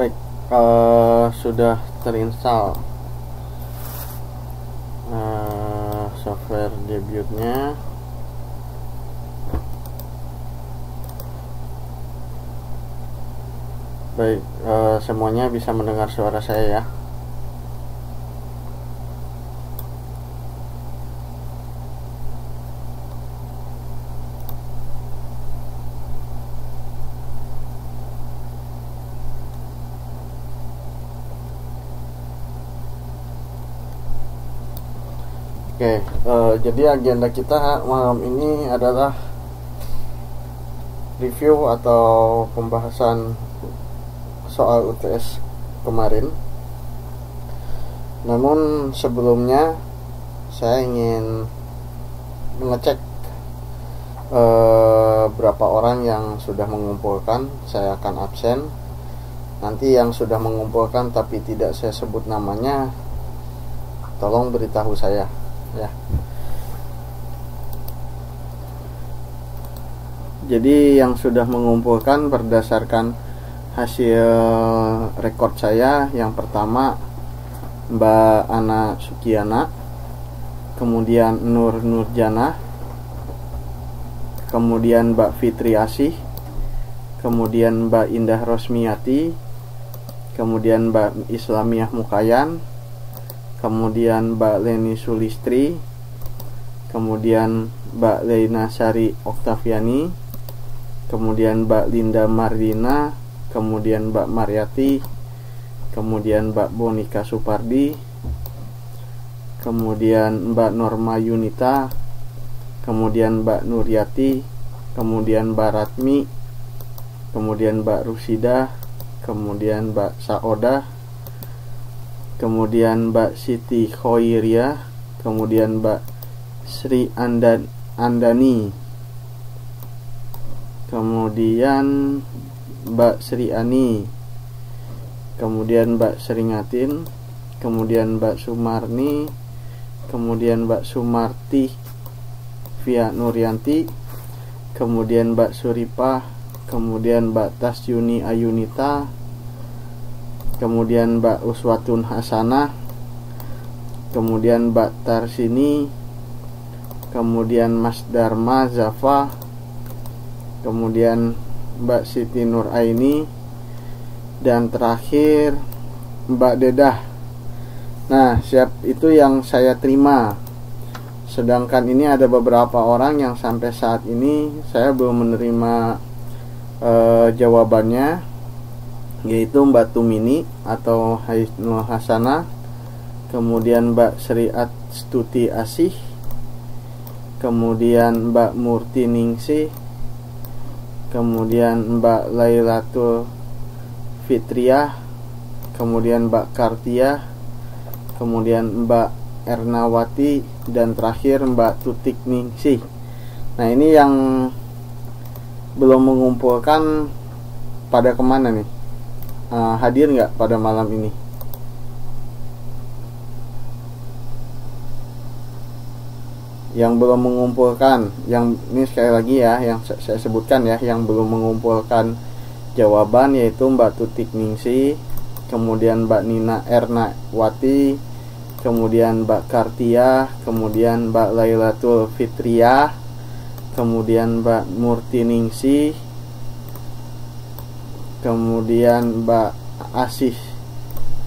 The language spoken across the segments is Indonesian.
Baik, sudah terinstall software debutnya. Baik, semuanya bisa mendengar suara saya ya. Oke, jadi agenda kita malam ini adalah review atau pembahasan soal UTS kemarin. Namun sebelumnya saya ingin mengecek berapa orang yang sudah mengumpulkan. Saya akan absen. Nanti yang sudah mengumpulkan tapi tidak saya sebut namanya, tolong beritahu saya ya. Jadi yang sudah mengumpulkan berdasarkan hasil rekod saya, yang pertama Mbak Ana Sukiana, kemudian Nur Nurjana, kemudian Mbak Fitri Asih, kemudian Mbak Indah Rosmiati, kemudian Mbak Islamiyah Mukayan, kemudian Mbak Leni Sulistri, kemudian Mbak Leina Sari Oktaviani, kemudian Mbak Linda Mardina, kemudian Mbak Mariati, kemudian Mbak Bonika Supardi, kemudian Mbak Norma Yunita, kemudian Mbak Nuryati, kemudian Mbak Ratmi, kemudian Mbak Rusida, kemudian Mbak Saoda, kemudian Mbak Siti Khoiria, kemudian Mbak Sri Andani, kemudian Mbak Sri Ani, kemudian Mbak Seringatin, kemudian Mbak Sumarni, kemudian Mbak Sumarti Via Nuryanti, kemudian Mbak Suripah, kemudian Mbak Tasyuni Ayunita, kemudian Mbak Uswatun Hasanah, kemudian Mbak Tarsini, kemudian Mas Dharma Zafa, kemudian Mbak Siti Nur Aini, dan terakhir Mbak Dedah. Nah, siap, itu yang saya terima. Sedangkan ini ada beberapa orang yang sampai saat ini saya belum menerima jawabannya, yaitu Mbak Tumini atau Haisnul Hasanah, kemudian Mbak Sri Astuti Asih, kemudian Mbak Murti Ningsih, kemudian Mbak Lailatul Fitriah, kemudian Mbak Kartia, kemudian Mbak Ernawati, dan terakhir Mbak Tutik Ningsih. Nah, ini yang belum mengumpulkan pada kemana nih? Hadir nggak pada malam ini? Yang belum mengumpulkan, yang ini sekali lagi ya, yang saya sebutkan ya, yang belum mengumpulkan jawaban yaitu Mbak Tutik Ningsih, kemudian Mbak Nina Ernawati, kemudian Mbak Kartia, kemudian Mbak Lailatul Fitriah, kemudian Mbak Murti Ningsih, kemudian Mbak Asih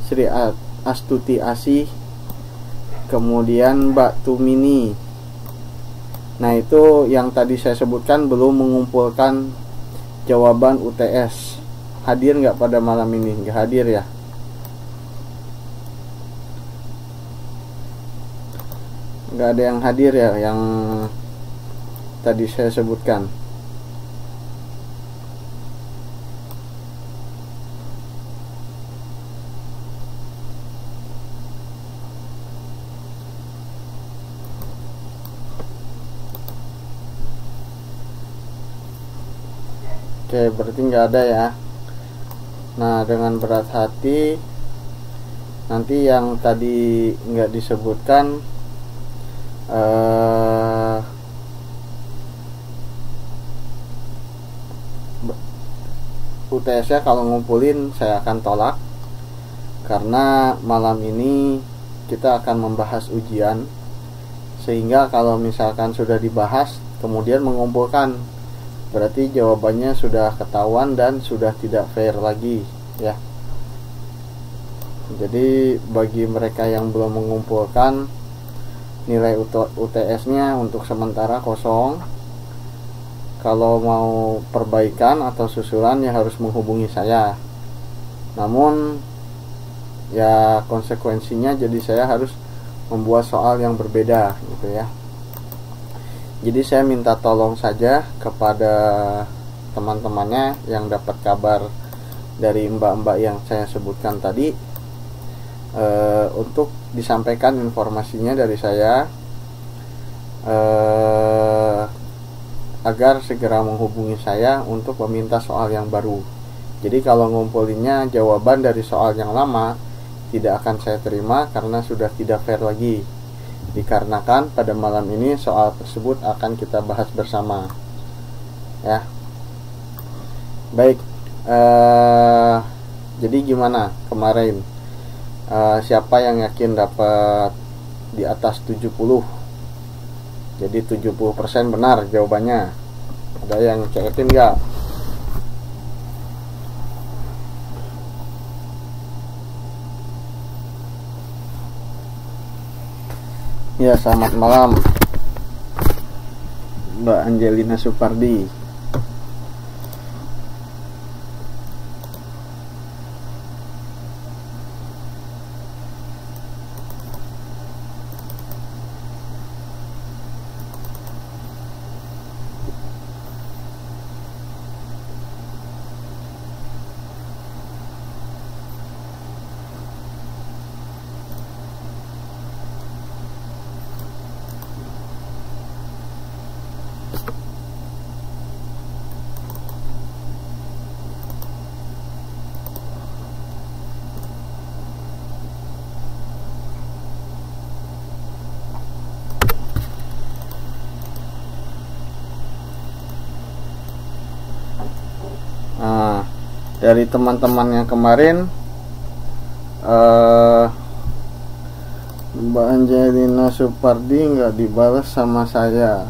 Sri Astuti Asih, kemudian Mbak Tumini. Nah, itu yang tadi saya sebutkan belum mengumpulkan jawaban UTS. Hadir nggak pada malam ini? Nggak hadir ya? Nggak ada yang hadir ya, yang tadi saya sebutkan. Oke, berarti nggak ada ya. Nah, dengan berat hati, nanti yang tadi nggak disebutkan UTS-nya kalau ngumpulin saya akan tolak, karena malam ini kita akan membahas ujian, sehingga kalau misalkan sudah dibahas kemudian mengumpulkan, berarti jawabannya sudah ketahuan dan sudah tidak fair lagi ya. Jadi bagi mereka yang belum mengumpulkan, nilai UTS-nya untuk sementara kosong. Kalau mau perbaikan atau susulan ya harus menghubungi saya. Namun ya konsekuensinya jadi saya harus membuat soal yang berbeda gitu ya. Jadi saya minta tolong saja kepada teman-temannya yang dapat kabar dari mbak-mbak yang saya sebutkan tadi, untuk disampaikan informasinya dari saya, agar segera menghubungi saya untuk meminta soal yang baru. Jadi kalau ngumpulinnya jawaban dari soal yang lama tidak akan saya terima karena sudah tidak fair lagi, dikarenakan pada malam ini soal tersebut akan kita bahas bersama ya. Baik, jadi gimana kemarin, siapa yang yakin dapat di atas 70? Jadi 70% benar jawabannya. Ada yang cekin nggak? Ya, selamat malam Mbak Angelina Supardi. Nah, dari teman-teman yang kemarin, Mbak Angelina Supardi nggak dibalas sama saya.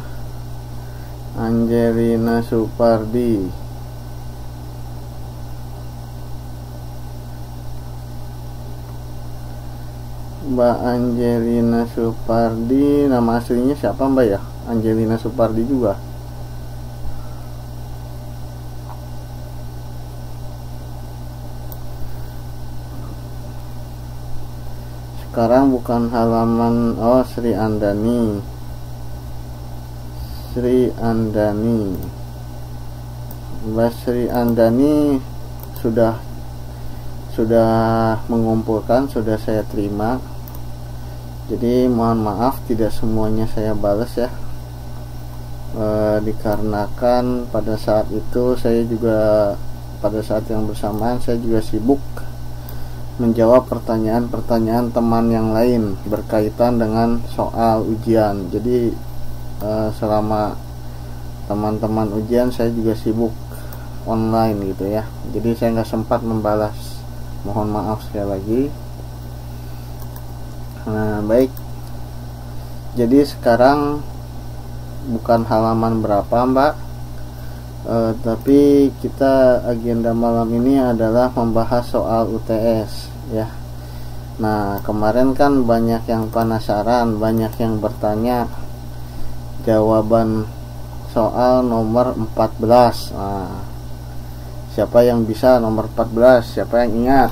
Angelina Supardi, Mbak Angelina Supardi, nama aslinya siapa Mbak ya? Angelina Supardi juga. Sekarang bukan halaman. Oh, Sri Andani. Mbak Sri Andani sudah mengumpulkan, sudah saya terima. Jadi mohon maaf tidak semuanya saya balas ya, dikarenakan pada saat itu saya juga, pada saat yang bersamaan saya juga sibuk menjawab pertanyaan-pertanyaan teman yang lain berkaitan dengan soal ujian. Jadi selama teman-teman ujian saya juga sibuk online gitu ya. Jadi saya nggak sempat membalas. Mohon maaf sekali lagi. Nah, baik. Jadi sekarang bukan halaman berapa Mbak, tapi kita agenda malam ini adalah membahas soal UTS ya. Nah, kemarin kan banyak yang penasaran, banyak yang bertanya jawaban soal nomor 14. Nah, siapa yang bisa nomor 14? Siapa yang ingat?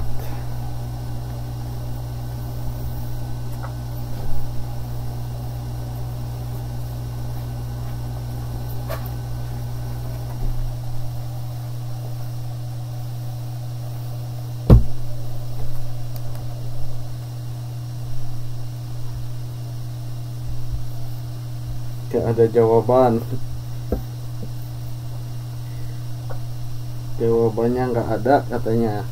Gak ada jawaban. Jawabannya nggak ada katanya.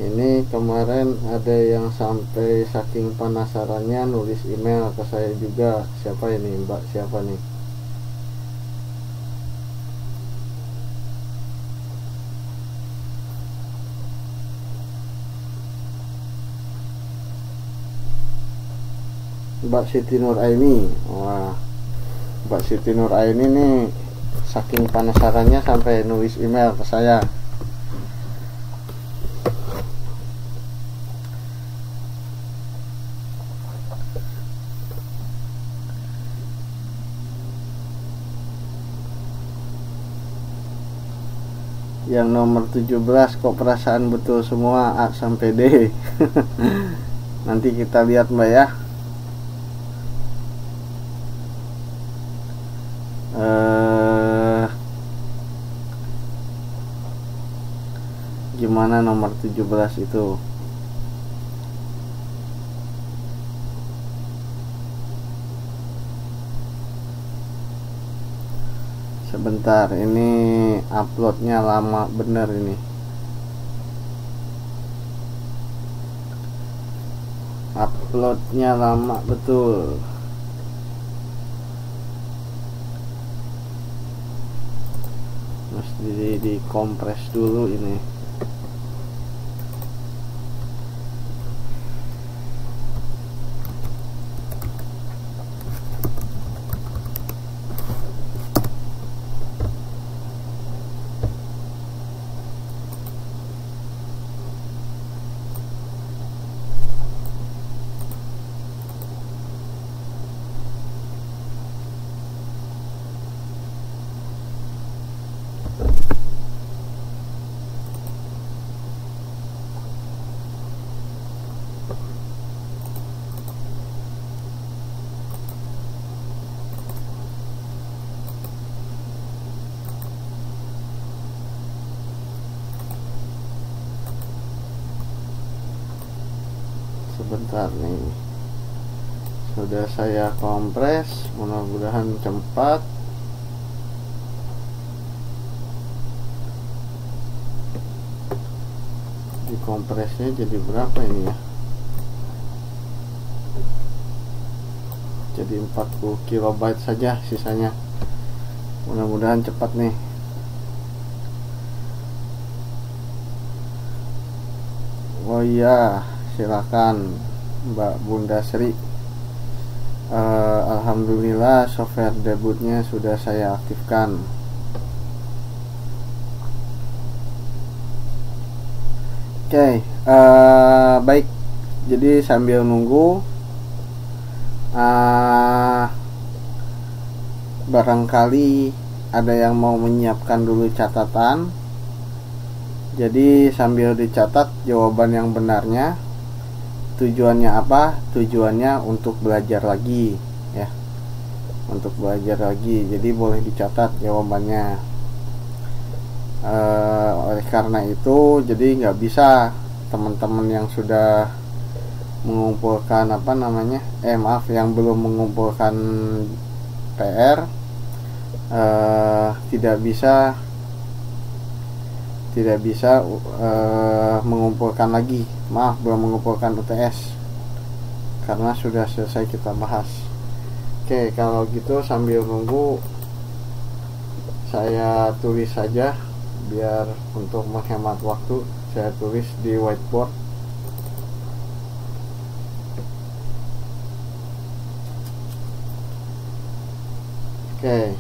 Ini kemarin ada yang sampai saking penasarannya nulis email ke saya juga. Siapa ini Mbak? Siapa nih? Mbak Siti Nuraini. Wah, Mbak Siti Nuraini nih saking penasarannya sampai nulis email ke saya. Yang nomor 17 kok perasaan betul semua A sampai D. Nanti kita lihat Mbak ya. Gimana nomor 17 itu? Sebentar, ini uploadnya lama bener ini. Uploadnya lama betul. Mesti dikompres dulu ini. Sebentar nih, sudah saya kompres, mudah-mudahan cepat. Dikompresnya jadi berapa ini ya? Jadi 40 KB saja sisanya. Mudah-mudahan cepat nih. Oh iya, silakan Mbak Bunda Sri. Alhamdulillah software debutnya sudah saya aktifkan. Oke, baik. Jadi sambil nunggu, barangkali ada yang mau menyiapkan dulu catatan. Jadi sambil dicatat jawaban yang benarnya. Tujuannya apa? Tujuannya untuk belajar lagi ya, untuk belajar lagi. Jadi boleh dicatat jawabannya. Oleh karena itu, jadi nggak bisa teman-teman yang sudah mengumpulkan yang belum mengumpulkan PR tidak bisa mengumpulkan lagi. Belum mengumpulkan UTS karena sudah selesai kita bahas. Oke, kalau gitu sambil nunggu saya tulis saja, biar untuk menghemat waktu saya tulis di whiteboard. Oke,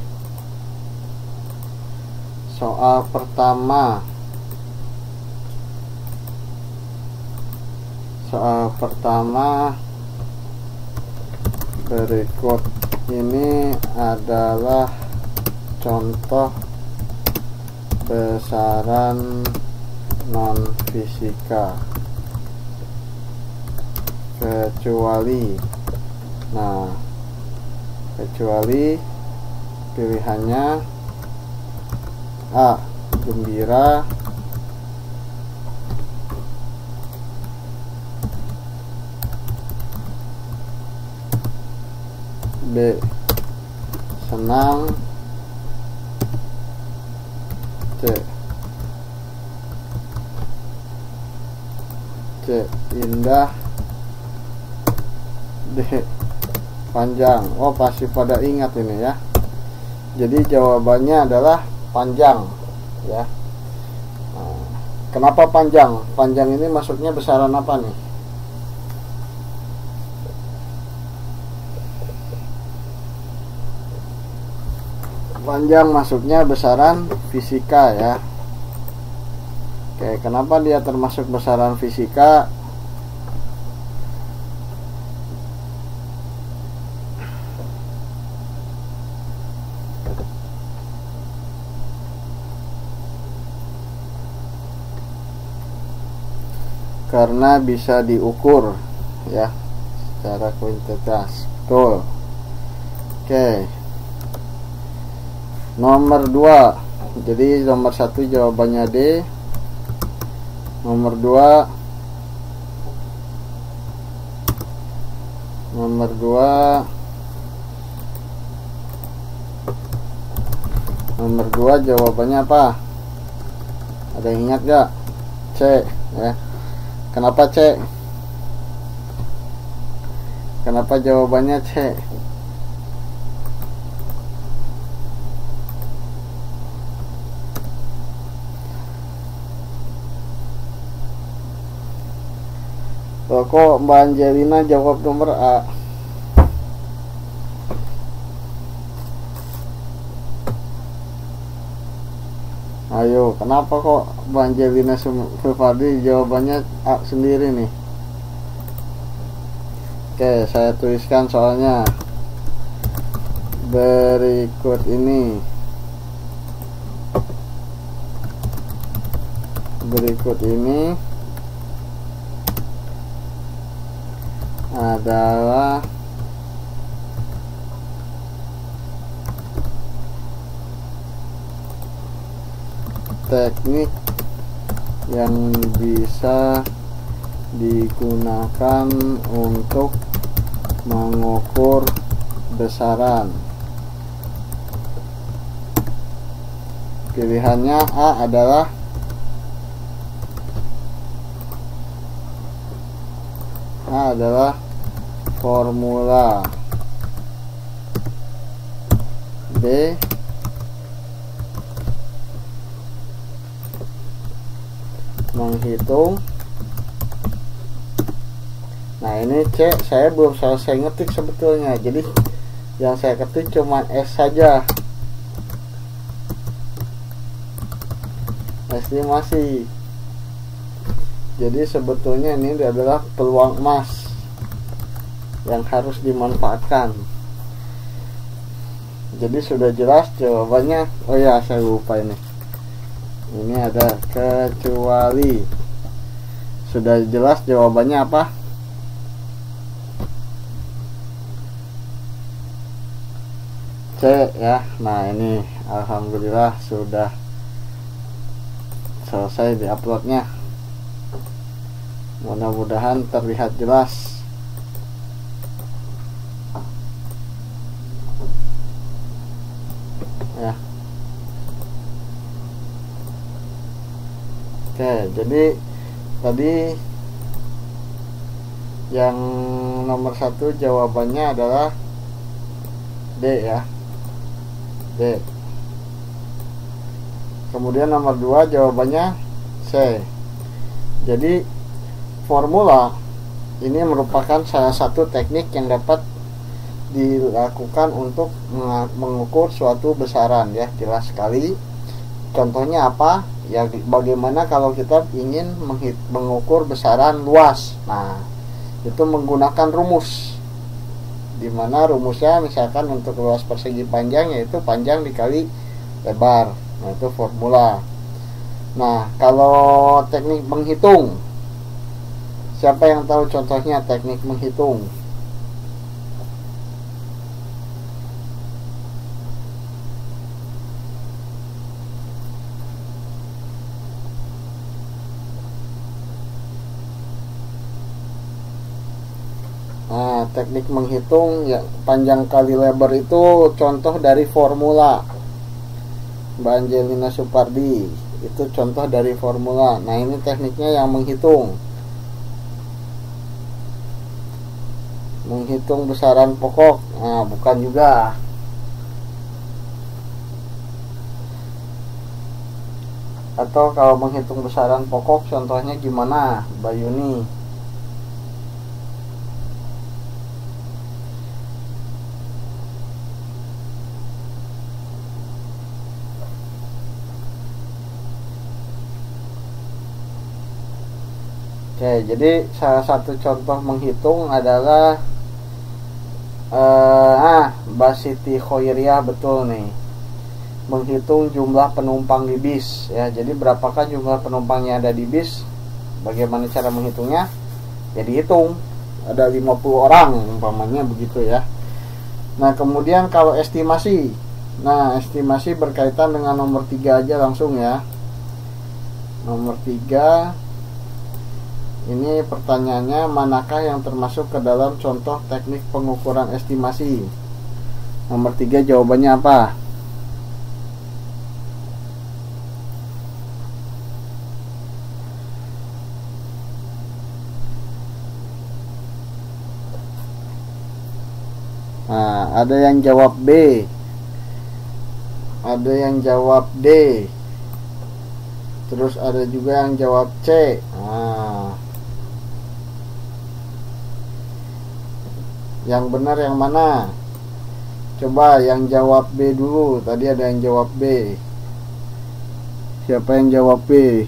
soal pertama. Berikut ini adalah contoh besaran non-fisika kecuali pilihannya A. Gembira, B. Senang, C. Indah, D. Panjang. Oh, pasti pada ingat ini ya. Jadi jawabannya adalah panjang ya. Kenapa panjang? Panjang ini maksudnya besaran apa nih? panjang masuknya besaran fisika ya. Oke, kenapa dia termasuk besaran fisika? Karena bisa diukur ya secara kuantitas. Betul. Oke. Nomor 2. Jadi nomor 1 jawabannya D. Nomor 2 jawabannya apa? Ada yang ingat gak? C ya. Kenapa C? Kenapa jawabannya C? Loh, kok Mbak Angelina jawab nomor A? Ayo, kenapa kok Mbak Angelina Sufardi jawabannya A sendiri nih? Oke, saya tuliskan soalnya berikut ini. Adalah teknik yang bisa digunakan untuk mengukur besaran. Pilihannya A adalah formula. B menghitung. Nah, ini C saya belum selesai ngetik sebetulnya, jadi yang saya ketik cuma S saja, estimasi. Jadi sebetulnya ini adalah peluang emas yang harus dimanfaatkan. Jadi sudah jelas jawabannya. Oh ya, saya lupa ini ada kecuali. Sudah jelas jawabannya apa? C ya. Nah, ini alhamdulillah sudah selesai diuploadnya. Mudah-mudahan terlihat jelas. Ya. Oke, jadi tadi yang nomor 1 jawabannya adalah D ya. D. Kemudian nomor 2 jawabannya C. Jadi formula ini merupakan salah satu teknik yang dapat dilakukan untuk mengukur suatu besaran ya, jelas sekali. Contohnya apa? Ya, bagaimana kalau kita ingin mengukur besaran luas. Nah, itu menggunakan rumus, dimana rumusnya misalkan untuk luas persegi panjang yaitu panjang dikali lebar. Nah, itu formula. Nah, kalau teknik menghitung, siapa yang tahu contohnya teknik menghitung? Nah, teknik menghitung ya, panjang kali lebar itu contoh dari formula. Mbak Angelina Supardi, itu contoh dari formula. Nah, ini tekniknya yang menghitung besaran pokok. Nah, bukan juga. Atau kalau menghitung besaran pokok contohnya gimana, Mbak Yuni? Oke, jadi salah satu contoh menghitung adalah Mbak Siti Khoiriah betul nih, menghitung jumlah penumpang di bis ya. Jadi berapakah jumlah penumpang yang ada di bis? Bagaimana cara menghitungnya? Ya dihitung, ada 50 orang umpamanya begitu ya. Nah kemudian kalau estimasi, nah estimasi berkaitan dengan nomor 3 aja langsung ya. Nomor 3 ini pertanyaannya, manakah yang termasuk ke dalam contoh teknik pengukuran estimasi? Nomor 3 jawabannya apa? Nah, ada yang jawab B, ada yang jawab D, terus ada juga yang jawab C. Nah, yang benar yang mana? Coba yang jawab B dulu. Tadi ada yang jawab B. Siapa yang jawab B?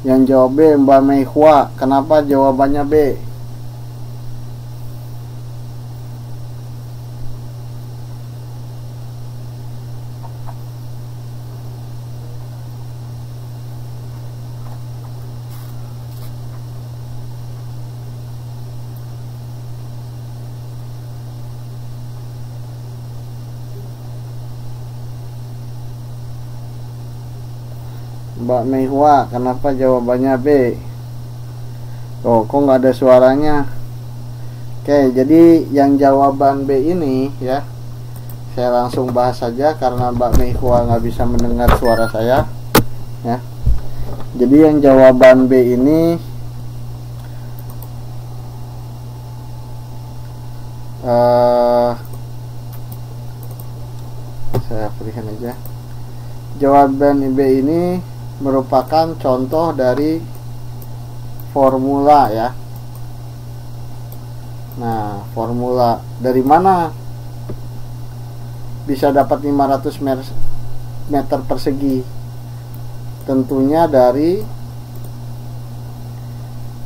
Yang jawab B Mbak Meihua. Kenapa jawabannya B? Mbak Meihua, kenapa jawabannya B? Oh, kok nggak ada suaranya? Oke, jadi yang jawaban B ini ya, saya langsung bahas saja karena Mbak Meihua nggak bisa mendengar suara saya ya. Jadi yang jawaban B ini saya berikan aja. Jawaban B ini merupakan contoh dari formula ya. Nah, formula dari mana bisa dapat 500 meter persegi? Tentunya dari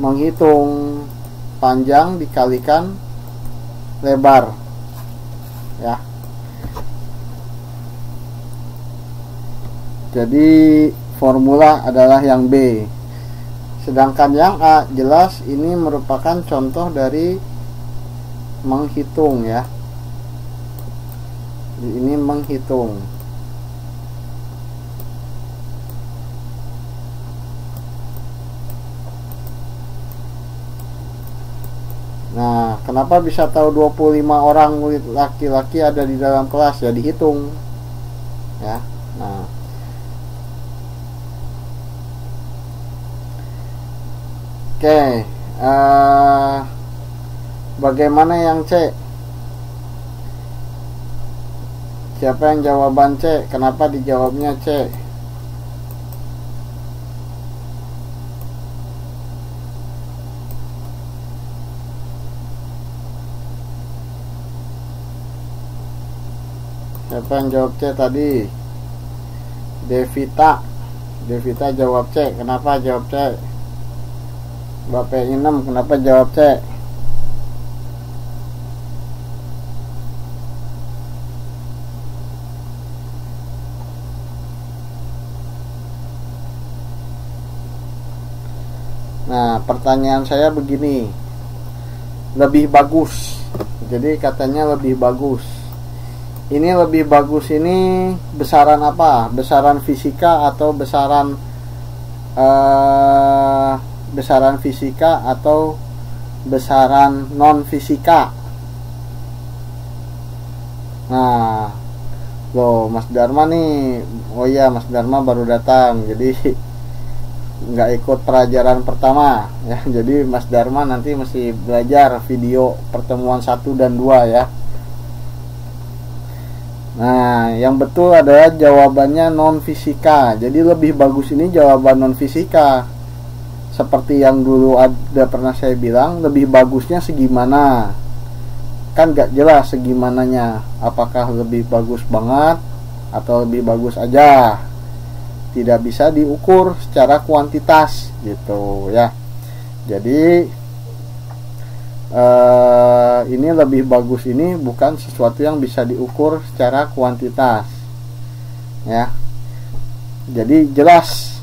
menghitung panjang dikalikan lebar ya. Jadi formula adalah yang B. Sedangkan yang A jelas ini merupakan contoh dari menghitung ya. Ini menghitung. Nah, kenapa bisa tahu 25 orang murid laki-laki ada di dalam kelas? Ya dihitung. Ya. Nah, oke, bagaimana yang C? Siapa yang jawaban C? Kenapa dijawabnya C? Siapa yang jawab C tadi? Devita. Devita jawab C. Kenapa jawab C? Bapak 6, kenapa jawab C? Nah, pertanyaan saya begini, lebih bagus. Jadi katanya lebih bagus. Ini lebih bagus ini besaran apa? Besaran fisika atau besaran besaran fisika atau besaran non fisika? Nah, loh Mas Dharma nih, oh iya Mas Dharma baru datang, jadi nggak ikut pelajaran pertama ya. Jadi Mas Dharma nanti mesti belajar video pertemuan 1 dan 2 ya. Nah, yang betul adalah jawabannya non fisika. Jadi lebih bagus ini jawaban non fisika. Seperti yang dulu ada pernah saya bilang, lebih bagusnya segimana? Kan gak jelas segimananya. Apakah lebih bagus banget atau lebih bagus aja? tidak bisa diukur secara kuantitas gitu ya. Jadi ini lebih bagus, ini bukan sesuatu yang bisa diukur secara kuantitas ya. Jadi jelas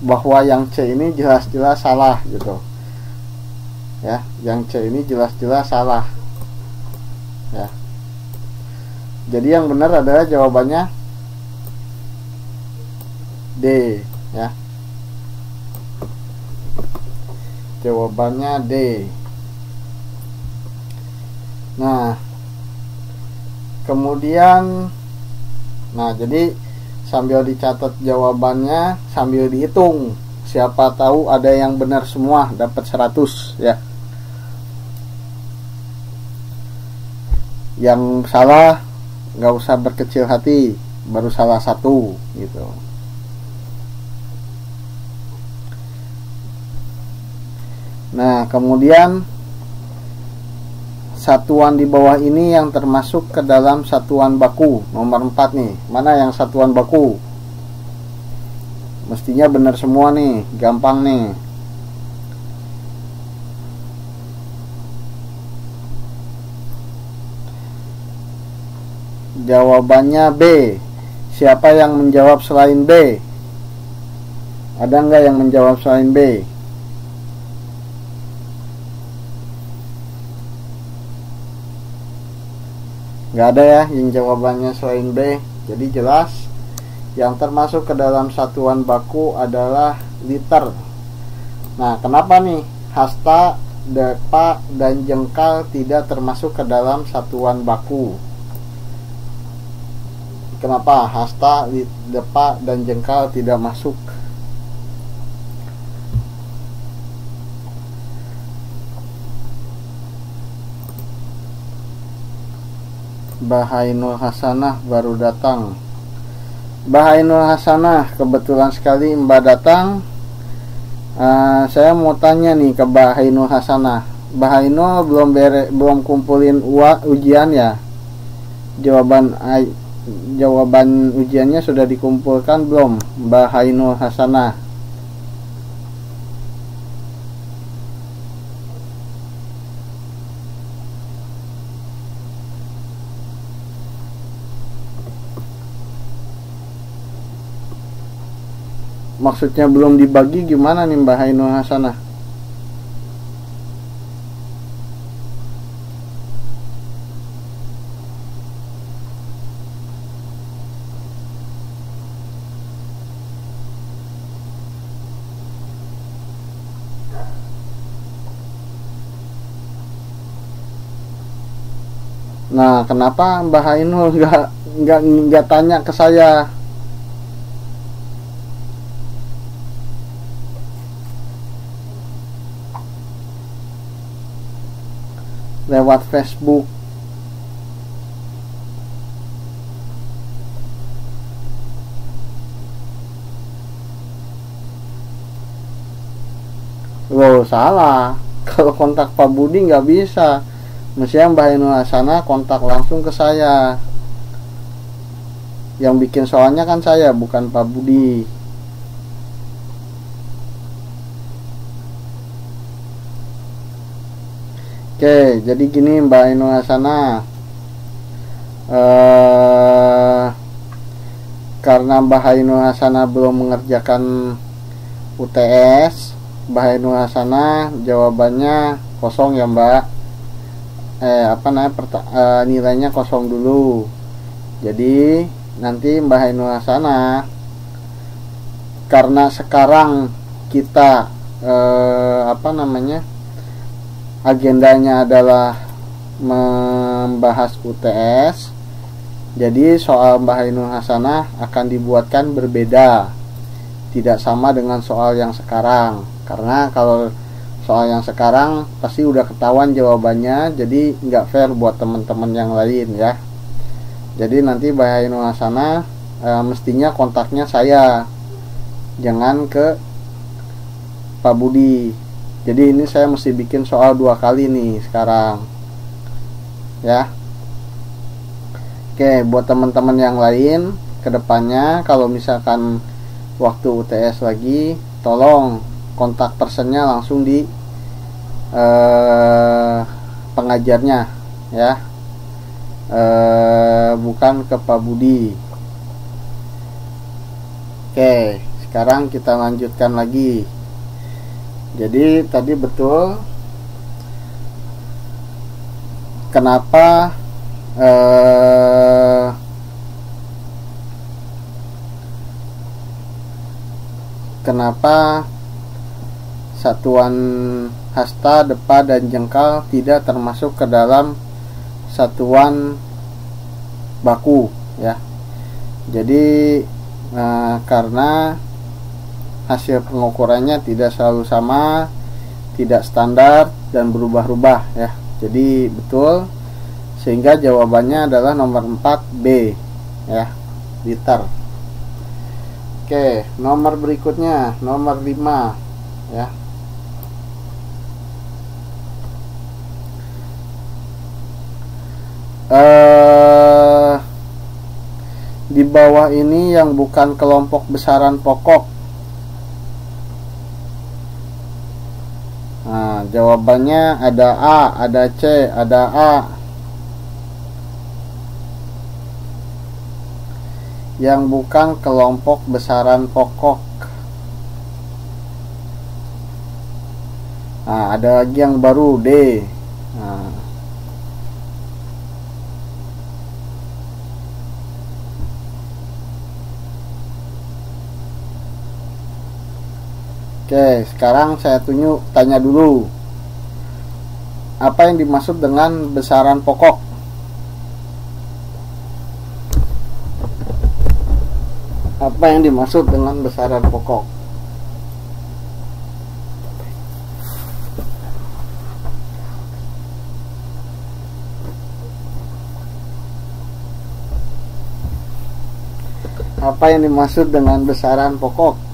bahwa yang C ini jelas-jelas salah gitu ya, yang C ini jelas-jelas salah ya. Jadi yang benar adalah jawabannya D ya, jawabannya D. Nah kemudian, nah jadi sambil dicatat jawabannya, sambil dihitung, siapa tahu ada yang benar semua dapat 100 ya. Yang salah nggak usah berkecil hati, baru salah 1 gitu. Nah kemudian satuan di bawah ini yang termasuk ke dalam satuan baku nomor 4 nih. Mana yang satuan baku? Mestinya benar semua nih, gampang nih. Jawabannya B. Siapa yang menjawab selain B? Ada nggak yang menjawab selain B? Nggak ada ya yang jawabannya selain B. Jadi jelas yang termasuk ke dalam satuan baku adalah liter. Nah kenapa nih hasta, depa, dan jengkal tidak termasuk ke dalam satuan baku? Kenapa hasta, depa, dan jengkal tidak masuk? Bahainul Hasanah baru datang. Bahainul Hasanah, kebetulan sekali Mbak datang. Saya mau tanya nih ke Bahainul Hasanah. Bahainul belum kumpulin ujian ya? Jawaban ujiannya sudah dikumpulkan belum, Bahainul Hasanah? Maksudnya belum dibagi gimana nih Mbak Ainul Hasanah? Nah, kenapa Mbak Ainul nggak tanya ke saya? Lewat Facebook. Loh, salah. Kalau kontak Pak Budi nggak bisa. Mestinya Mbak Ainul Hasanah kontak langsung ke saya. Yang bikin soalnya kan saya, bukan Pak Budi. Oke, jadi gini Mbak Ainul Hasanah, karena Mbak Ainul Hasanah belum mengerjakan UTS, Mbak Ainul Hasanah jawabannya kosong ya Mbak. Nilainya kosong dulu. Jadi nanti Mbak Ainul Hasanah, karena sekarang kita agendanya adalah membahas UTS, jadi soal Mbak Ainul Hasanah akan dibuatkan berbeda, tidak sama dengan soal yang sekarang. Karena kalau soal yang sekarang pasti udah ketahuan jawabannya, jadi nggak fair buat teman-teman yang lain ya. Jadi nanti Mbak Ainul Hasanah mestinya kontaknya saya, jangan ke Pak Budi. Jadi ini saya mesti bikin soal 2 kali nih sekarang ya. Oke, buat teman-teman yang lain, kedepannya kalau misalkan waktu UTS lagi, tolong kontak personnya langsung di pengajarnya ya, bukan ke Pak Budi. Oke, sekarang kita lanjutkan lagi. Jadi tadi betul kenapa satuan hasta, depa, dan jengkal tidak termasuk ke dalam satuan baku ya. Jadi karena hasil pengukurannya tidak selalu sama, tidak standar, dan berubah-ubah ya. Jadi betul, sehingga jawabannya adalah nomor 4B ya, liter. Oke, nomor berikutnya, nomor 5 ya. Di bawah ini yang bukan kelompok besaran pokok. Nah, jawabannya ada A, ada C, ada A. Yang bukan kelompok besaran pokok. Nah, ada lagi yang baru, D. Nah. Oke, sekarang saya tanya dulu. Apa yang dimaksud dengan besaran pokok? Apa yang dimaksud dengan besaran pokok? Apa yang dimaksud dengan besaran pokok?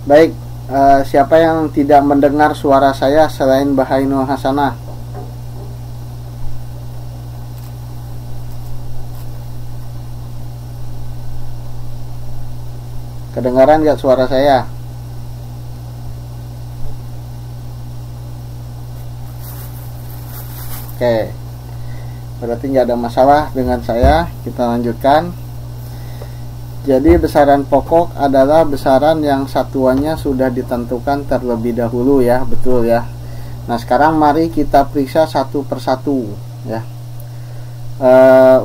Baik, siapa yang tidak mendengar suara saya selain Bahainul Hasanah? Kedengaran gak suara saya? Oke, berarti nggak ada masalah dengan saya. Kita lanjutkan. Jadi besaran pokok adalah besaran yang satuannya sudah ditentukan terlebih dahulu ya, betul ya. Nah sekarang mari kita periksa satu persatu ya.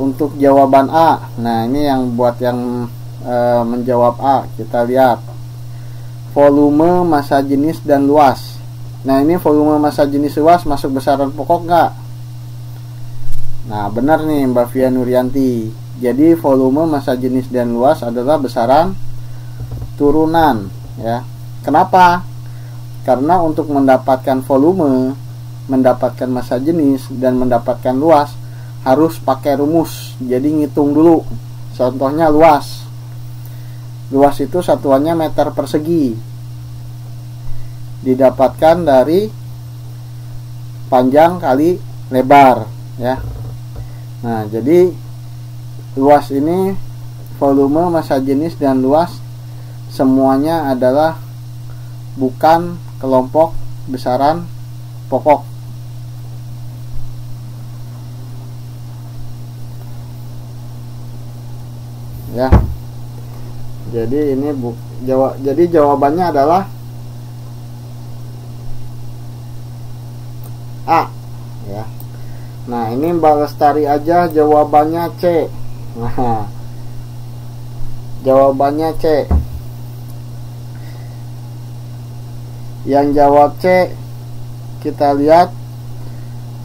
Untuk jawaban A, nah ini yang buat yang menjawab A, kita lihat volume, massa jenis, dan luas. Nah ini volume, massa jenis, luas masuk besaran pokok nggak? Nah benar nih Mbak Fia Nuryanti. Jadi volume, massa jenis, dan luas adalah besaran turunan ya. Kenapa? Karena untuk mendapatkan volume, mendapatkan massa jenis, dan mendapatkan luas harus pakai rumus. Jadi ngitung dulu. Contohnya luas. Luas itu satuannya meter persegi. Didapatkan dari panjang kali lebar ya. Nah, jadi luas ini volume, massa jenis, dan luas semuanya adalah bukan kelompok besaran pokok. Ya. Jadi ini jadi jawabannya adalah A ya. Nah, ini Mbak Lestari aja jawabannya C. Nah, jawabannya C. Yang jawab C, kita lihat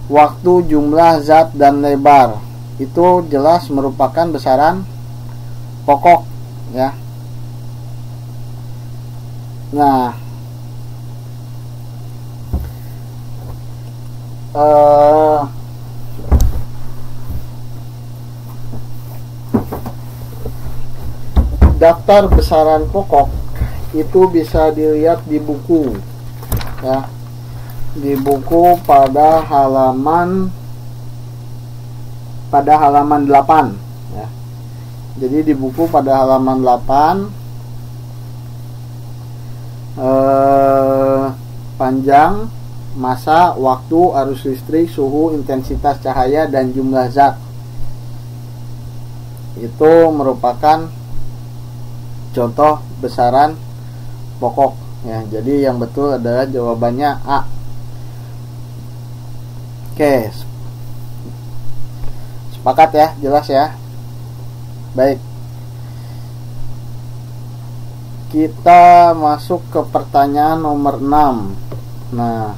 waktu, jumlah, zat, dan lebar. Itu jelas merupakan besaran pokok ya. Nah, daftar besaran pokok itu bisa dilihat di buku ya. di buku pada halaman 8 ya. Jadi di buku pada halaman 8 panjang, masa, waktu, arus listrik, suhu, intensitas cahaya, dan jumlah zat. Itu merupakan contoh besaran pokok ya. Jadi yang betul adalah jawabannya A. Oke, sepakat ya, jelas ya. Baik, kita masuk ke pertanyaan nomor 6. Nah,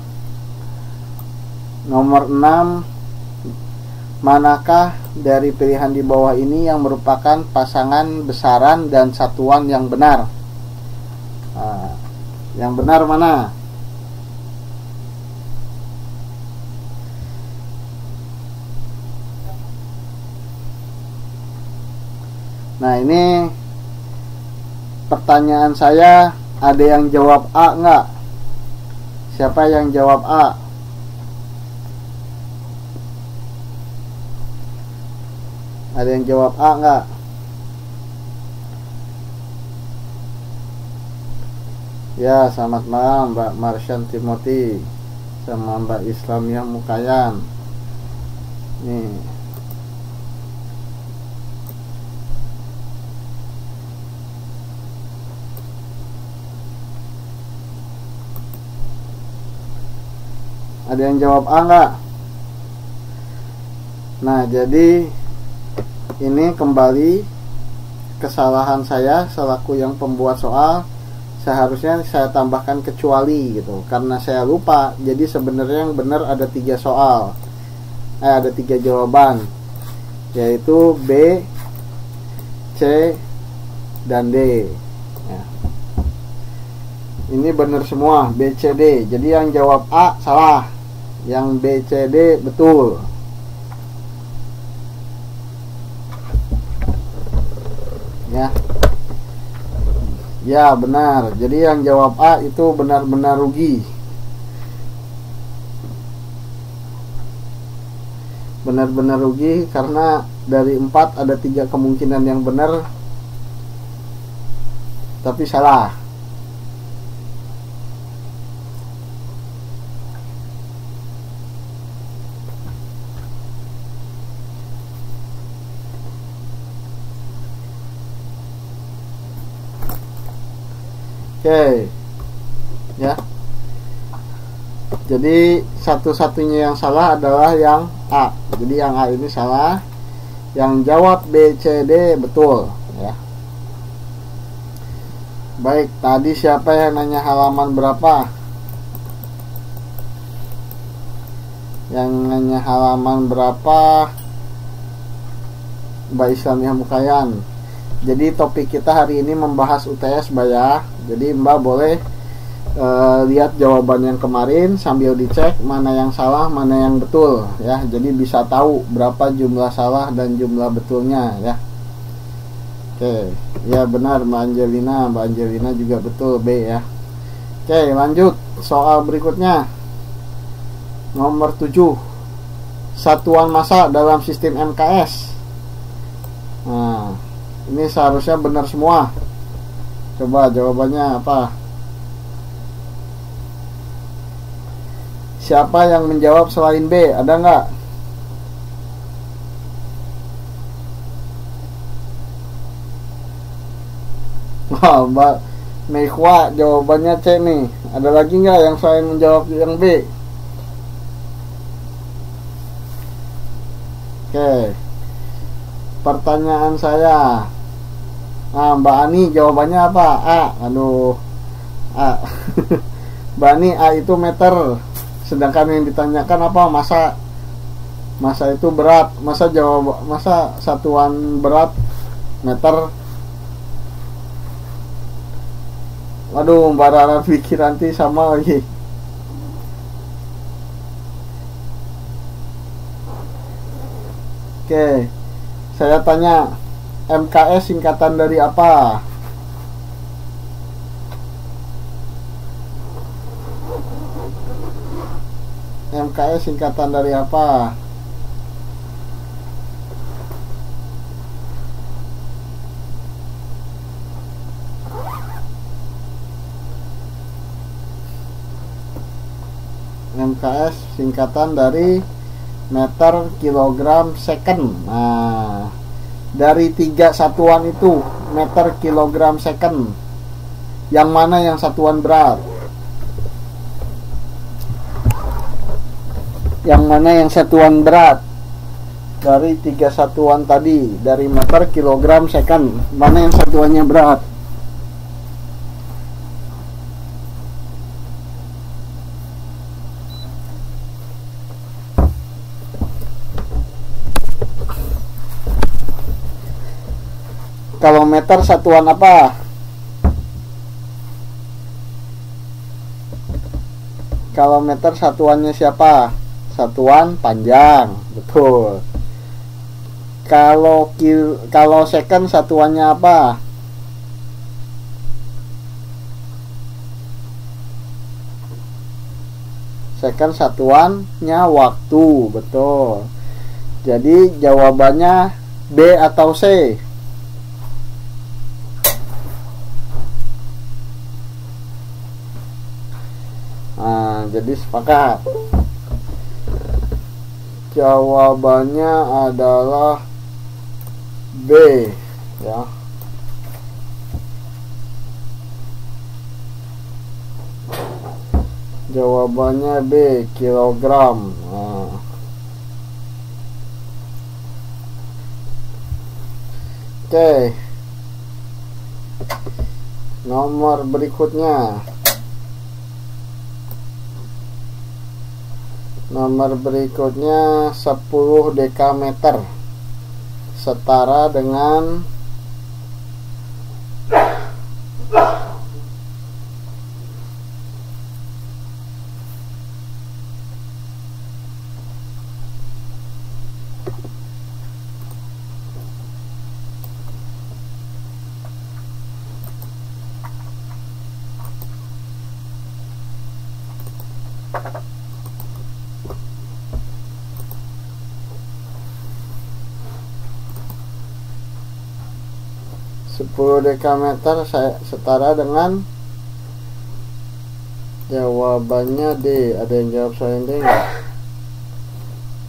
nomor 6, manakah dari pilihan di bawah ini yang merupakan pasangan besaran dan satuan yang benar? Nah, yang benar mana? Nah, ini pertanyaan saya, ada yang jawab A enggak? Siapa yang jawab A? Ada yang jawab A enggak? Ya, selamat malam Mbak Marshan Timothy sama Mbak Islamiyah Mukayan. Nih, ada yang jawab A enggak? Nah, jadi ini kembali kesalahan saya selaku yang pembuat soal. Seharusnya saya tambahkan kecuali gitu, karena saya lupa. Jadi sebenarnya yang benar ada 3 soal, ada 3 jawaban, yaitu B, C, dan D ya. Ini benar semua, B, C, D. Jadi yang jawab A salah, yang B, C, D betul ya. Ya, benar. Jadi yang jawab A itu benar-benar rugi. Benar-benar rugi karena dari 4 ada 3 kemungkinan yang benar, tapi salah. Oke ya, jadi satu-satunya yang salah adalah yang A. Jadi yang A ini salah, yang jawab B, C, D betul ya. Baik, tadi siapa yang nanya halaman berapa? Yang nanya halaman berapa? Mbak Islamiyah Mukayan. Jadi topik kita hari ini membahas UTS Mbak ya. Jadi Mbak boleh lihat jawaban yang kemarin sambil dicek mana yang salah, mana yang betul ya. Jadi bisa tahu berapa jumlah salah dan jumlah betulnya ya. Oke, ya benar Mbak Angelina. Mbak Angelina juga betul B ya. Oke, lanjut soal berikutnya. Nomor 7. Satuan massa dalam sistem MKS. Nah, ini seharusnya benar semua. Coba jawabannya apa? Siapa yang menjawab selain B? Ada nggak? Wah, Mbak Meikhwa jawabannya C nih. Ada lagi nggak yang selain menjawab yang B? Oke, pertanyaan saya. Nah, Mbak Ani jawabannya apa? A. Aduh, A. Mbak Ani, A itu meter. Sedangkan yang ditanyakan apa? Massa. Massa itu berat. Masa satuan berat meter? Waduh, Mbak Rara pikir nanti sama lagi. Oke, saya tanya, MKS singkatan dari apa? MKS singkatan dari apa? MKS singkatan dari meter kilogram second. Nah, dari 3 satuan itu, meter kilogram second, yang mana yang satuan berat? Yang mana yang satuan berat dari 3 satuan tadi? Dari meter kilogram second, mana yang satuannya berat? Kalau meter satuan apa? Kalau meter satuannya siapa? Satuan panjang, betul. Kalau second satuannya apa? Second satuannya waktu, betul. Jadi jawabannya B atau C? Nah, jadi sepakat. Jawabannya adalah B, ya. Jawabannya B, kilogram. Nah. Oke. Nomor berikutnya. Nomor berikutnya 10 dekameter setara dengan dekameter setara dengan, jawabannya D. Ada yang jawab selain D enggak?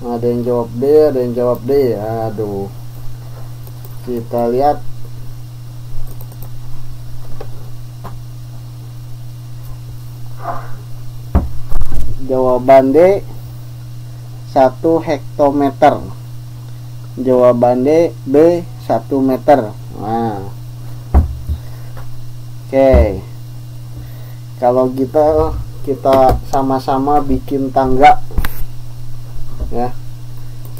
Ada yang jawab B, ada yang jawab D. Aduh, kita lihat. Jawaban D 1 hektometer. Jawaban D B 1 meter. Nah, oke. Kalau kita sama-sama bikin tangga, ya,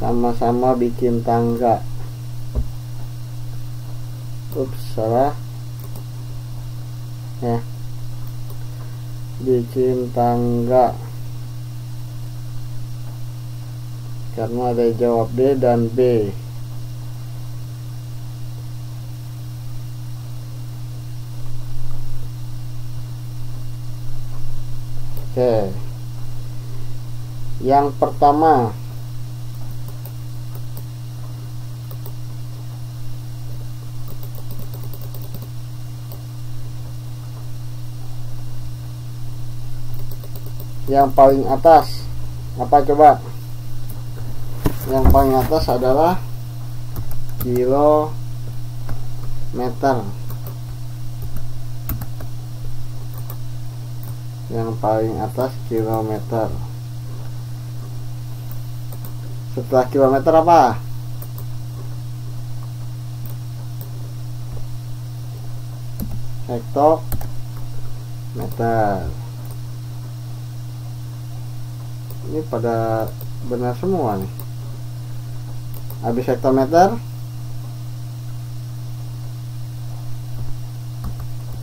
sama-sama bikin tangga. Ups, salah. Ya, bikin tangga. Karena ada jawab D dan B. Oke. Yang pertama, yang paling atas apa coba? Yang paling atas adalah kilometer. Yang paling atas kilometer. Setelah kilometer apa? Hektometer. Ini pada benar semua nih. Habis hektometer,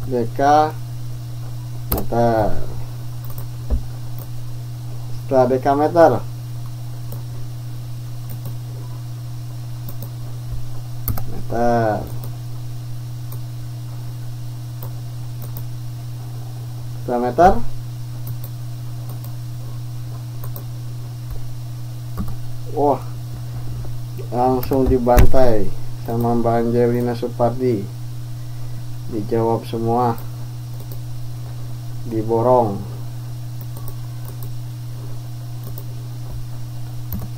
dekameter. Setelah dekameter, meter. Setelah meter, Wah, langsung dibantai sama Mbak Angelina Supardi. Dijawab semua, diborong.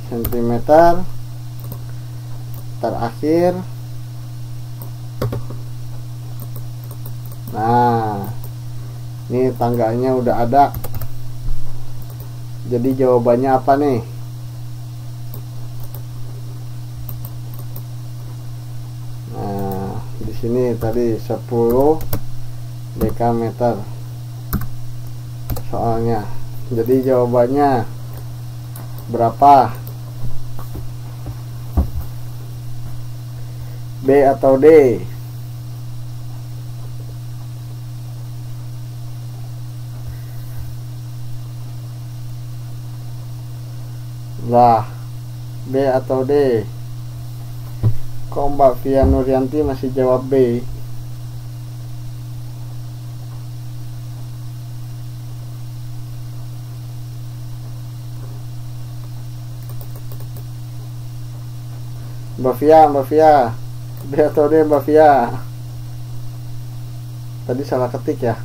Sentimeter terakhir. Nah, ini tangganya udah ada. Jadi jawabannya apa nih? Nah, di sini tadi 10 dekameter soalnya. Jadi jawabannya berapa? B atau D? Lah, B atau D? Kok Mbak Via Nuryanti masih jawab B? Mbak Via, B atau D Mbak Via? Tadi salah ketik ya.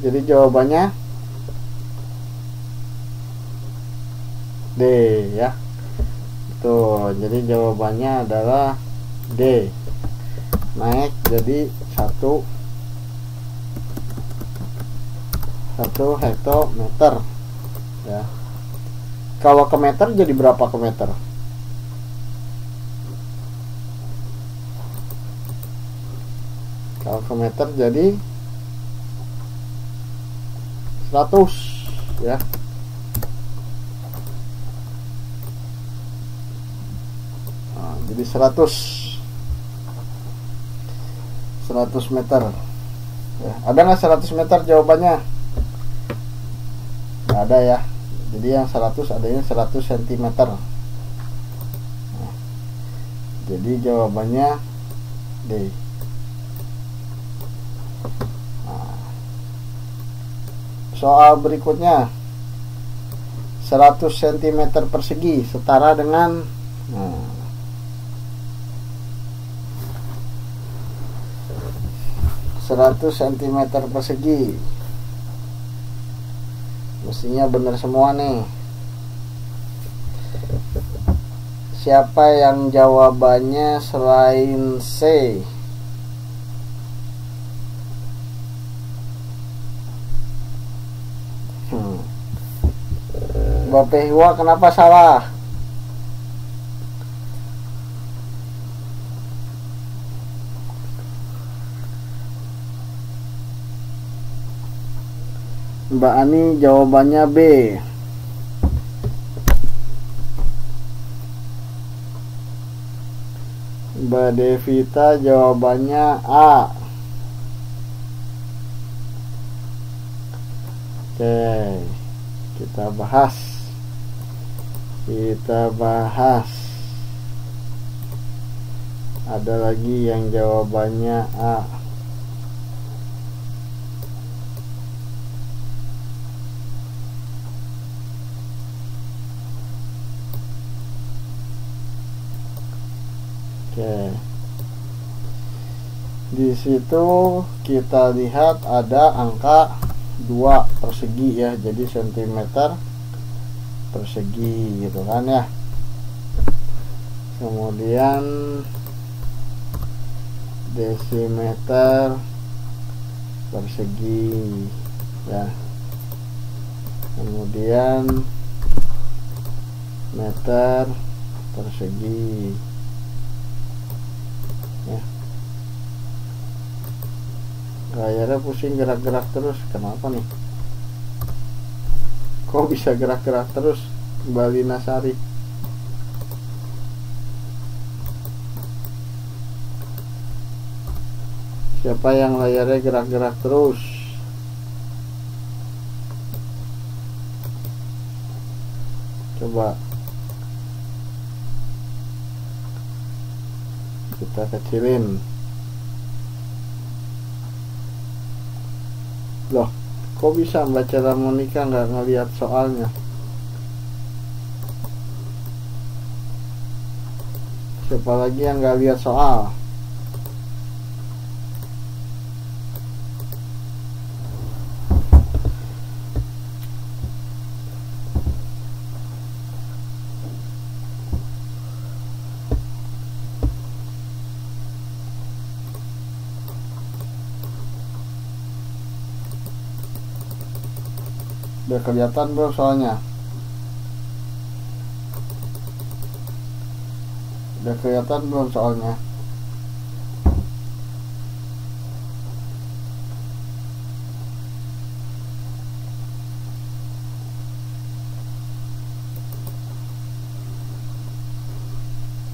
Jadi jawabannya D ya. Tuh, jadi jawabannya adalah D. Naik jadi 1 hektometer ya. Kalau ke meter jadi berapa ke meter? Kalau ke meter jadi 100 ya. Nah, jadi 100 meter ya. Ada nggak 100 meter jawabannya? Nggak ada ya. Jadi yang 100 adanya 100 cm. Nah, jadi jawabannya D. Nah, soal berikutnya, 100 cm persegi setara dengan 100 cm persegi. Mestinya benar semua nih. Siapa yang jawabannya selain C? Mbak Pehwa kenapa salah? Mbak Ani jawabannya B. Mbak Devita jawabannya A. Oke, kita bahas. Ada lagi yang jawabannya A. Oke. Di situ kita lihat ada angka 2 persegi ya. Jadi sentimeter persegi gitu kan ya. Kemudian desimeter persegi ya. Kemudian meter persegi ya. Layarnya pusing gerak-gerak terus, kenapa nih? Kok bisa gerak-gerak terus, Mbak Lina Sari? Siapa yang layarnya gerak-gerak terus? Coba kita kecilin. Loh, Kok bisa baca harmonika nggak ngelihat soalnya? Siapa lagi yang nggak lihat soal? Udah kelihatan bro soalnya? Udah kelihatan belum soalnya?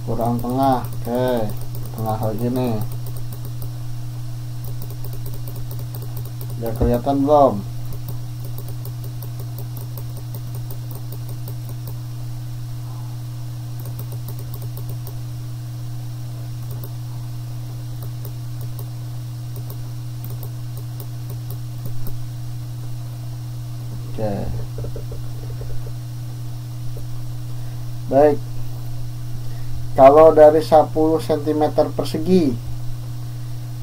Kurang tengah. Oke, tengah lagi nih. Udah kelihatan belum? Oke. Baik. Kalau dari 10 cm persegi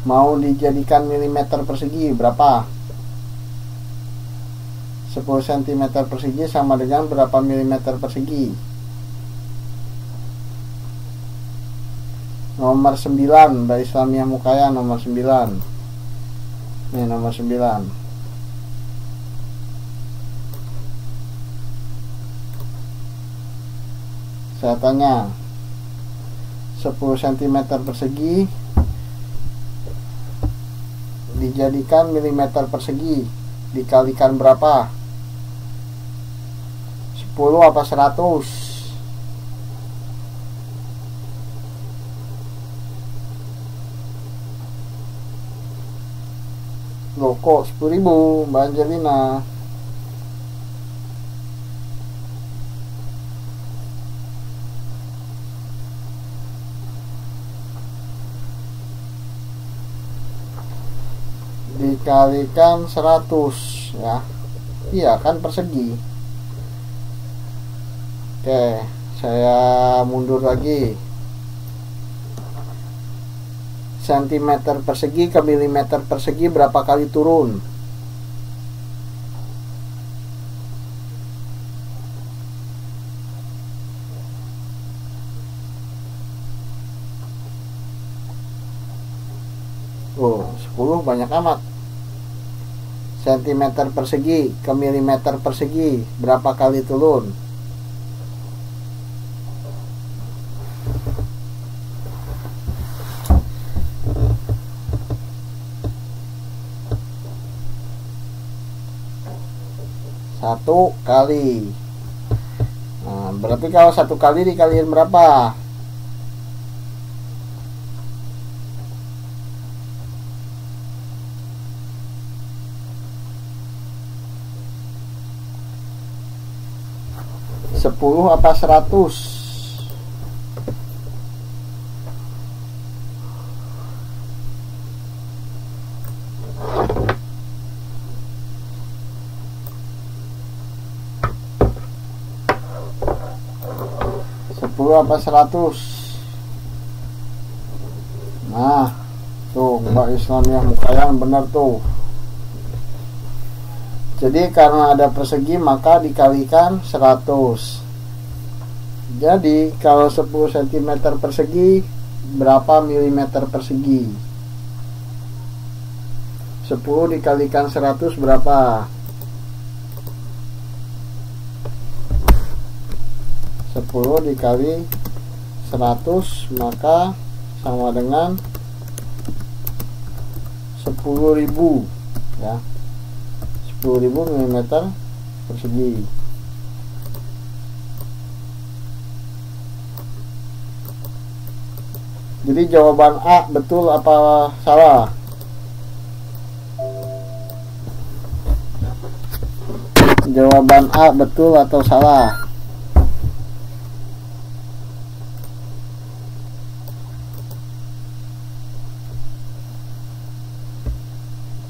mau dijadikan milimeter persegi berapa? 10 cm persegi sama dengan berapa milimeter persegi? Nomor 9, Mbak Islamiyah Mukaya nomor 9. Nih nomor 9. Saya tanya, 10 cm persegi dijadikan milimeter persegi dikalikan berapa? 10 apa 100? Loh kok 10.000 Mbak Angelina? Dikalikan 100 ya. Iya kan persegi. Oke, saya mundur lagi. Sentimeter persegi ke milimeter persegi berapa kali turun? Oh, 10 banyak amat. Sentimeter persegi ke milimeter persegi berapa kali turun? Satu kali. Nah, berarti kalau 1 kali dikaliin berapa? Sepuluh apa 100? Apa 100? Nah tuh Mbak Islamiyah Mukaya benar tuh. Jadi karena ada persegi maka dikalikan 100. Jadi kalau 10 cm persegi berapa milimeter persegi? 10 dikalikan 100 berapa? 10 dikali 100 maka sama dengan 10.000 ya. 10.000 mm persegi. Jadi jawaban A betul apa salah? Jawaban A betul atau salah?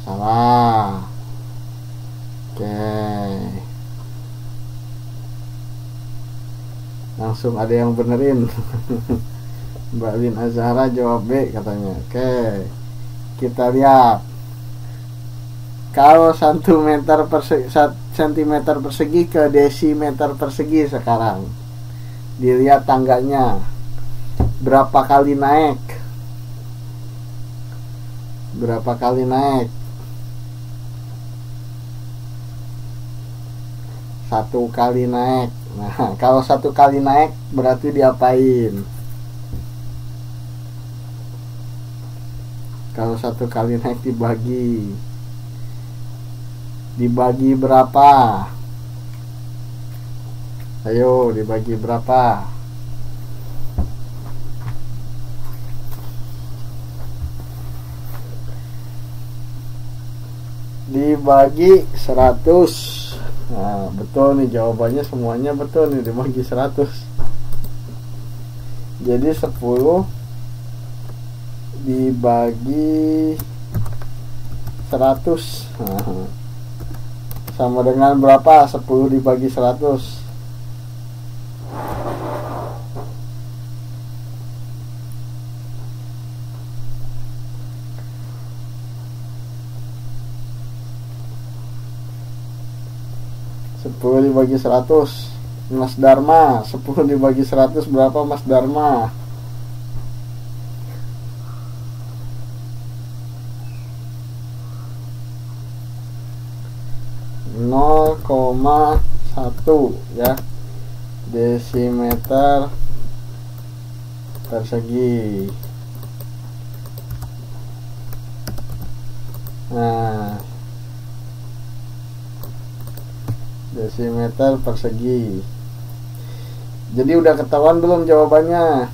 Salah. Langsung ada yang benerin. Mbak Lin Azhara jawab B katanya. Oke, kita lihat. Kalau sentimeter persegi ke desimeter persegi sekarang, dilihat tangganya berapa kali naik. Satu kali naik. Nah, kalau satu kali naik berarti diapain? Kalau satu kali naik dibagi berapa? Ayo, dibagi berapa? Dibagi 100. Nah, betul nih jawabannya, semuanya betul nih, dibagi 100. Jadi 10 dibagi 100. Nah, sama dengan berapa? 10 dibagi 100. Dibagi 100. Mas Dharma, 10 dibagi 100 berapa Mas Dharma? (0,1) ya, desimeter persegi. Nah, desimeter persegi. Jadi udah ketahuan belum jawabannya?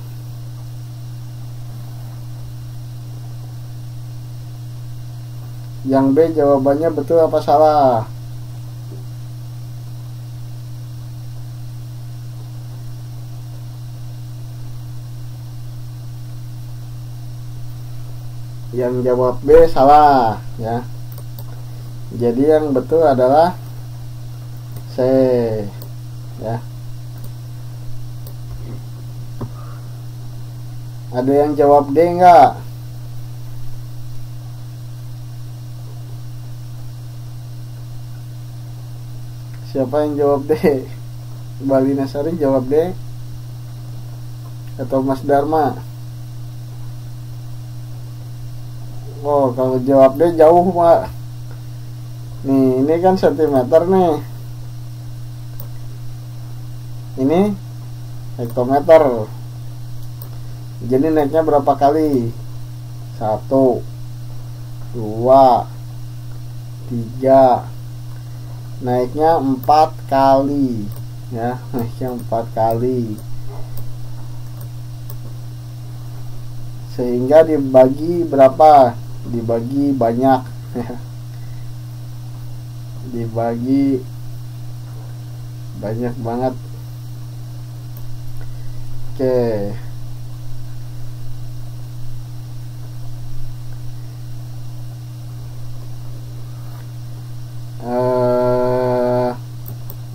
Yang B jawabannya betul apa salah? Yang jawab B salah ya. Jadi yang betul adalah C ya. Ada yang jawab D enggak? Siapa yang jawab D? Mbak Lina Sari jawab D atau Mas Dharma? Oh, kalau jawab D jauh Pak. Nih, ini kan sentimeter nih. Ini hektometer. Jadi naiknya berapa kali? 1, 2, 3. Naiknya 4 kali ya, naiknya 4 kali. Sehingga dibagi berapa? Dibagi banyak ya. Dibagi banyak banget. Oke.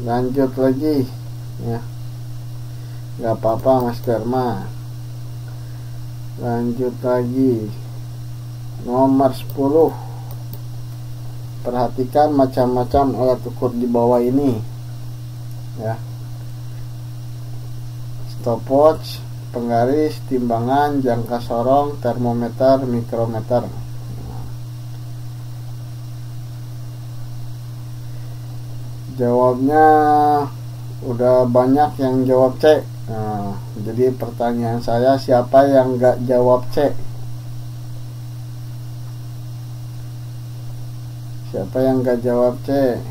Lanjut lagi ya, nggak apa-apa Mas Dharma. Lanjut lagi, nomor 10. Perhatikan macam-macam alat ukur di bawah ini ya. Stopwatch, penggaris, timbangan, jangka sorong, termometer, mikrometer. Jawabnya udah banyak yang jawab C. Nah, jadi pertanyaan saya, siapa yang gak jawab C? Siapa yang gak jawab C?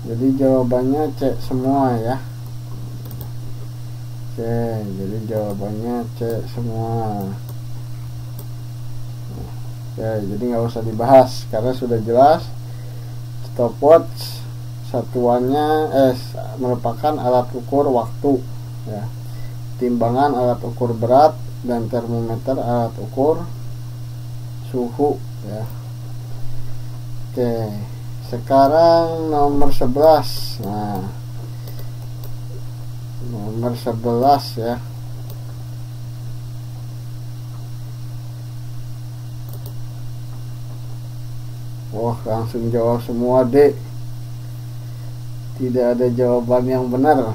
Jadi jawabannya C semua ya. C, jadi jawabannya C semua. Oke, jadi nggak usah dibahas karena sudah jelas. Stopwatch satuannya merupakan alat ukur waktu ya. timbangan alat ukur berat, dan termometer alat ukur suhu ya. Oke, sekarang nomor 11. Nah, nomor 11 ya. Wah, langsung jawab semua, D. Tidak ada jawaban yang benar.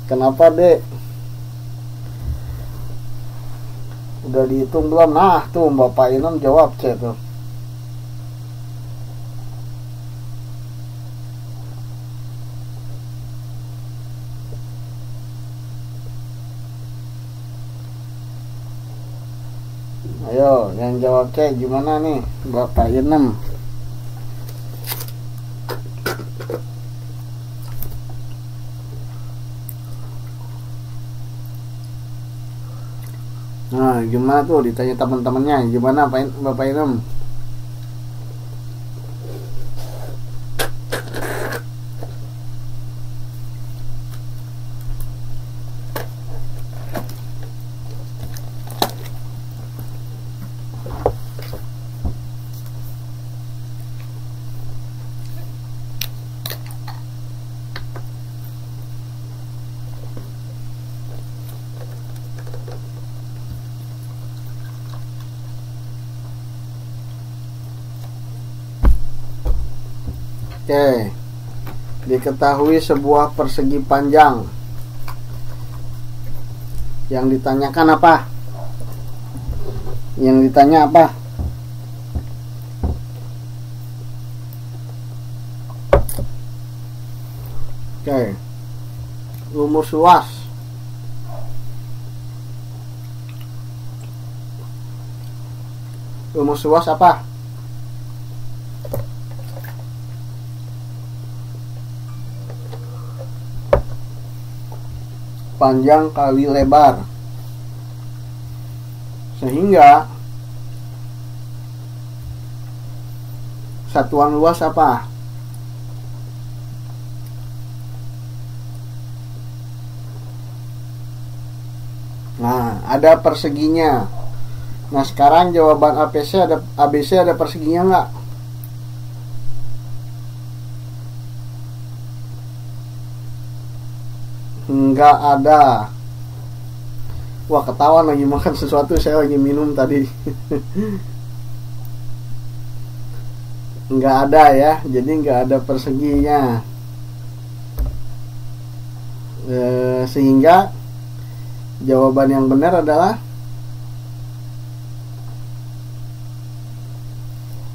Kenapa, Dek? Udah dihitung belum? Nah, tuh Bapak Inem jawab C tuh. Ayo, yang jawab C gimana nih, Bapak Inem? Nah, gimana tuh ditanya teman-temannya, gimana Bapak Inem? Oke, diketahui sebuah persegi panjang. Yang ditanyakan apa? Yang ditanya apa? Oke, rumus luas. Rumus luas apa? Panjang kali lebar. Sehingga satuan luas apa? Nah, ada perseginya. Nah, sekarang jawaban ABC ada perseginya enggak? Enggak ada. Wah, ketahuan lagi makan sesuatu, saya lagi minum tadi. Enggak ada ya, jadi enggak ada perseginya. Sehingga jawaban yang benar adalah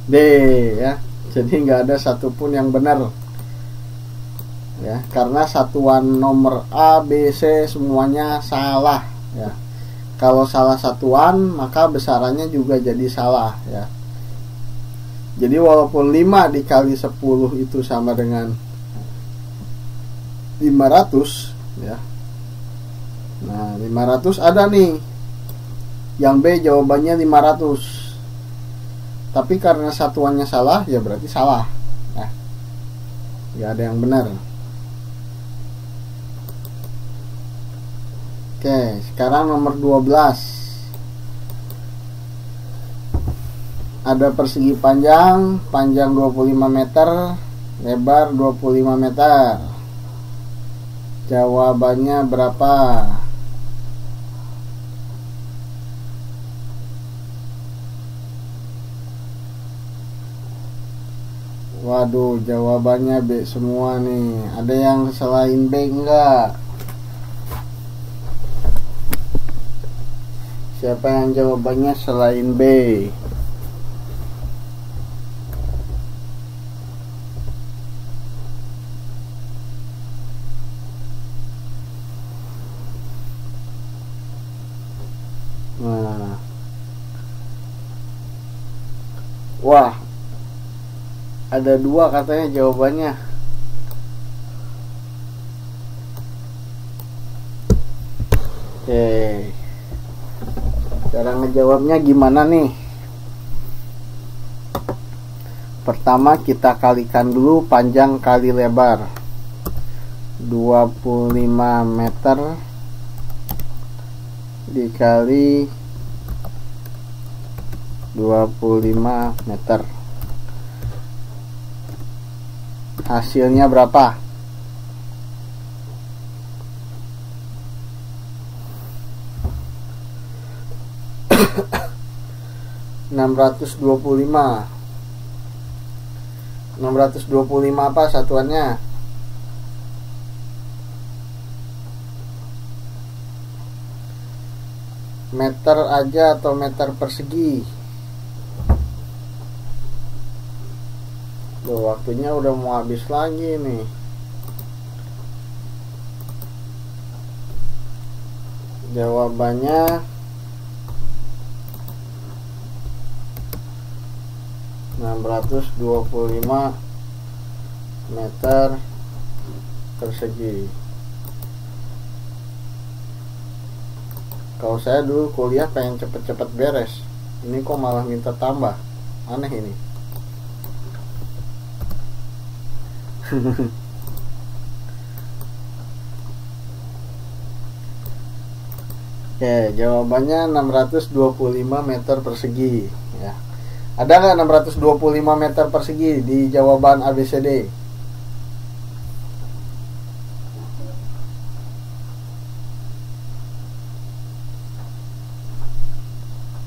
D ya. Jadi enggak ada satupun yang benar. Ya, karena satuan nomor A, B, C semuanya salah ya. Kalau salah satuan, maka besarannya juga jadi salah ya. Jadi walaupun 5 dikali 10 itu sama dengan 500 ya. Nah, 500 ada nih. Yang B jawabannya 500. Tapi karena satuannya salah, ya berarti salah ya. Gak ada yang benar. Oke, sekarang nomor 12. Ada persegi panjang 25 meter, lebar 25 meter. Jawabannya berapa? Waduh, jawabannya B semua nih. Ada yang selain B enggak? Siapa yang jawabannya selain B? Nah. Wah, ada 2 katanya jawabannya. Oke. Cara ngejawabnya gimana nih? Pertama kita kalikan dulu panjang kali lebar. 25 meter dikali 25 meter. Hasilnya berapa? 625. 625 apa satuannya? Meter aja atau meter persegi? Loh, waktunya udah mau habis lagi nih. Jawabannya 625 meter persegi. Kalau saya dulu kuliah pengen cepet-cepet beres, ini kok malah minta tambah, aneh ini. Oke, jawabannya 625 meter persegi ya. Ada nggak 625 meter persegi di jawaban ABCD?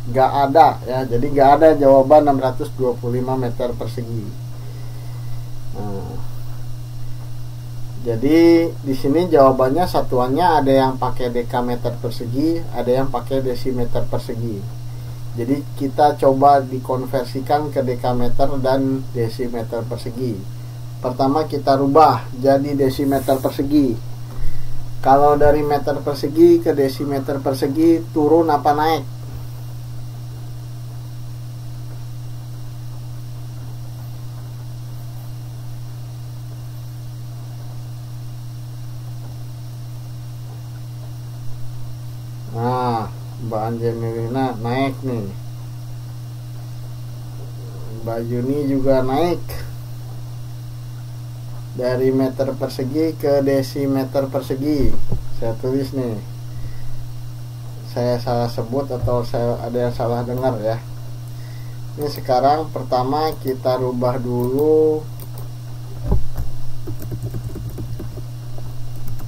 Nggak ada ya, jadi nggak ada jawaban 625 meter persegi. Nah, jadi di sini jawabannya satuannya ada yang pakai dekameter persegi, ada yang pakai desimeter persegi. Jadi kita coba dikonversikan ke dekameter dan desimeter persegi. Pertama kita rubah jadi desimeter persegi. Kalau dari meter persegi ke desimeter persegi turun apa naik? Nah, Mbak Angelina naik nih, Mbak Yuni juga naik dari meter persegi ke desimeter persegi. Saya tulis nih, saya salah sebut atau saya ada yang salah dengar ya. Ini sekarang pertama kita rubah dulu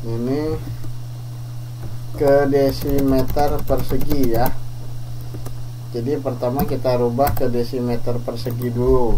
ini ke desimeter persegi ya. Jadi pertama kita rubah ke desimeter persegi dulu.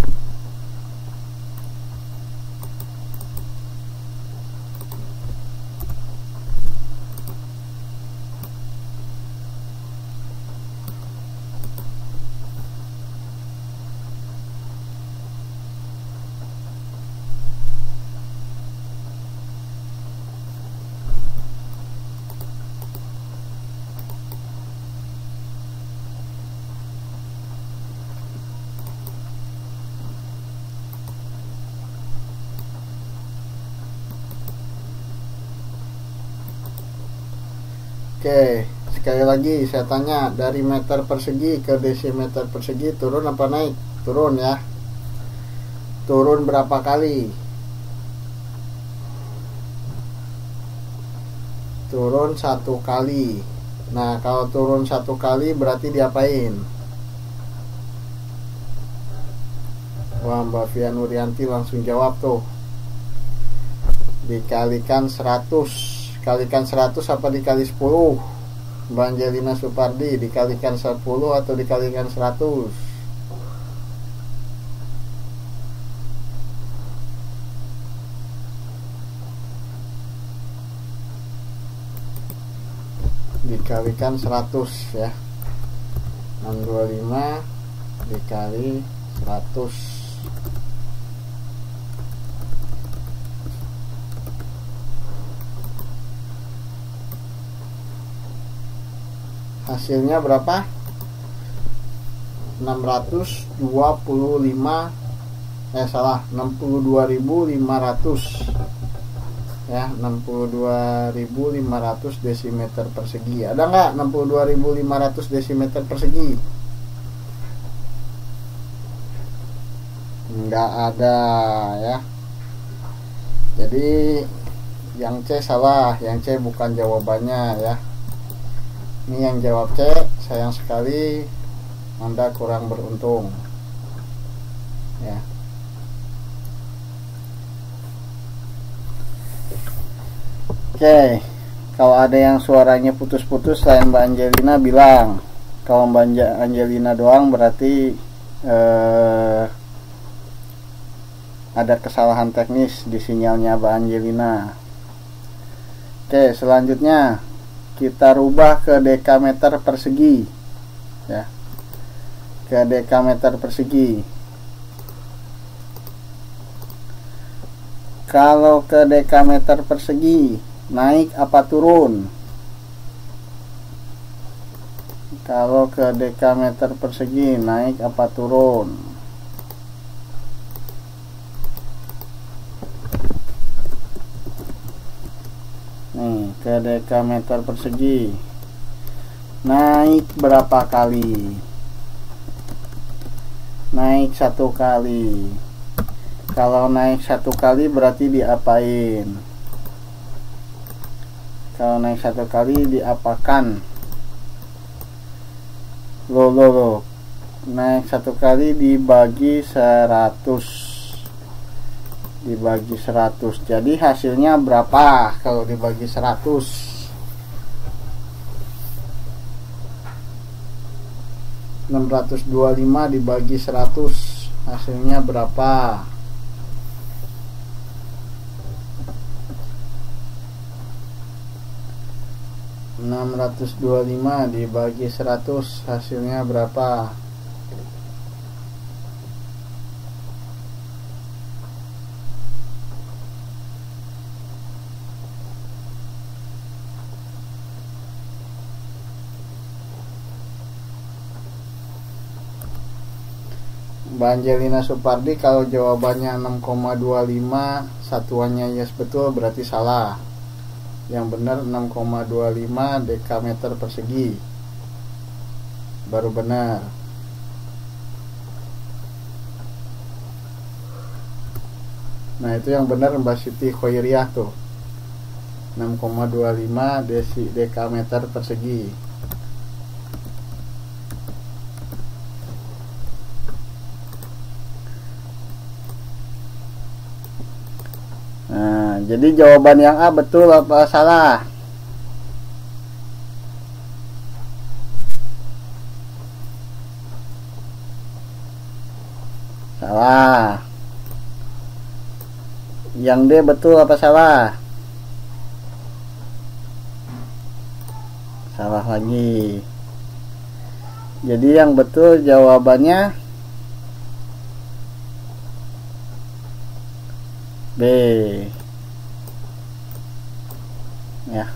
Oke, sekali lagi saya tanya, dari meter persegi ke desimeter persegi turun apa naik? Turun ya. Turun berapa kali? Turun 1 kali. Nah, kalau turun 1 kali berarti diapain? Wah, Mbak Fian Nurianti langsung jawab tuh. Dikalikan 100. Kalikan 100 apa dikali 10? Mbak Angelina Supardi, dikalikan 10 atau dikalikan 100? Dikalikan 100 ya. 625 dikali 100. Hasilnya berapa? 625 62.500 ya, 62.500 desimeter persegi. Ada nggak 62.500 desimeter persegi? nggak ada ya. Jadi yang C salah, yang C bukan jawabannya ya. Ini yang jawab C, sayang sekali Anda kurang beruntung ya. Oke, kalau ada yang suaranya putus-putus selain Mbak Angelina bilang. Kalau Mbak Angelina doang berarti ada kesalahan teknis di sinyalnya Mbak Angelina. Oke, selanjutnya kita rubah ke dekameter persegi ya, ke dekameter persegi. Kalau ke dekameter persegi naik apa turun? Kalau ke dekameter persegi naik apa turun? Nih, ke dekameter persegi naik berapa kali? Naik 1 kali. Kalau naik 1 kali berarti diapain? Kalau naik 1 kali diapakan? Loh. Naik 1 kali dibagi 100. Dibagi 100. Jadi hasilnya berapa kalau dibagi 100? 625 dibagi 100 hasilnya berapa? (625) dibagi 100 hasilnya berapa? Mbak Angelina Supardi, kalau jawabannya 6,25 satuannya yes betul berarti salah. Yang benar 6,25 dekameter persegi baru benar. Nah itu yang benar Mbak Siti Khoiriah tuh, 6,25 dekameter persegi. Nah, jadi jawaban yang A betul apa salah? Salah. Yang D betul apa salah? Salah lagi. Jadi yang betul jawabannya B ya.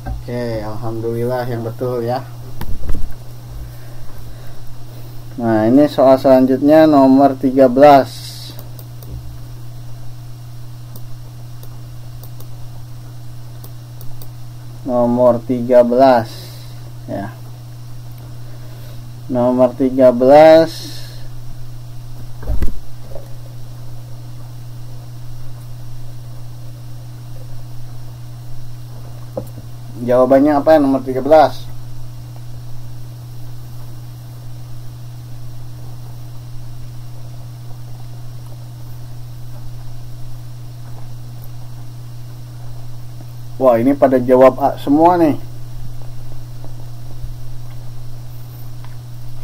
Oke, alhamdulillah yang betul ya. Nah, ini soal selanjutnya nomor 13. Nomor 13 ya. Nomor 13 jawabannya apa ya nomor 13? Wah, ini pada jawab A semua nih.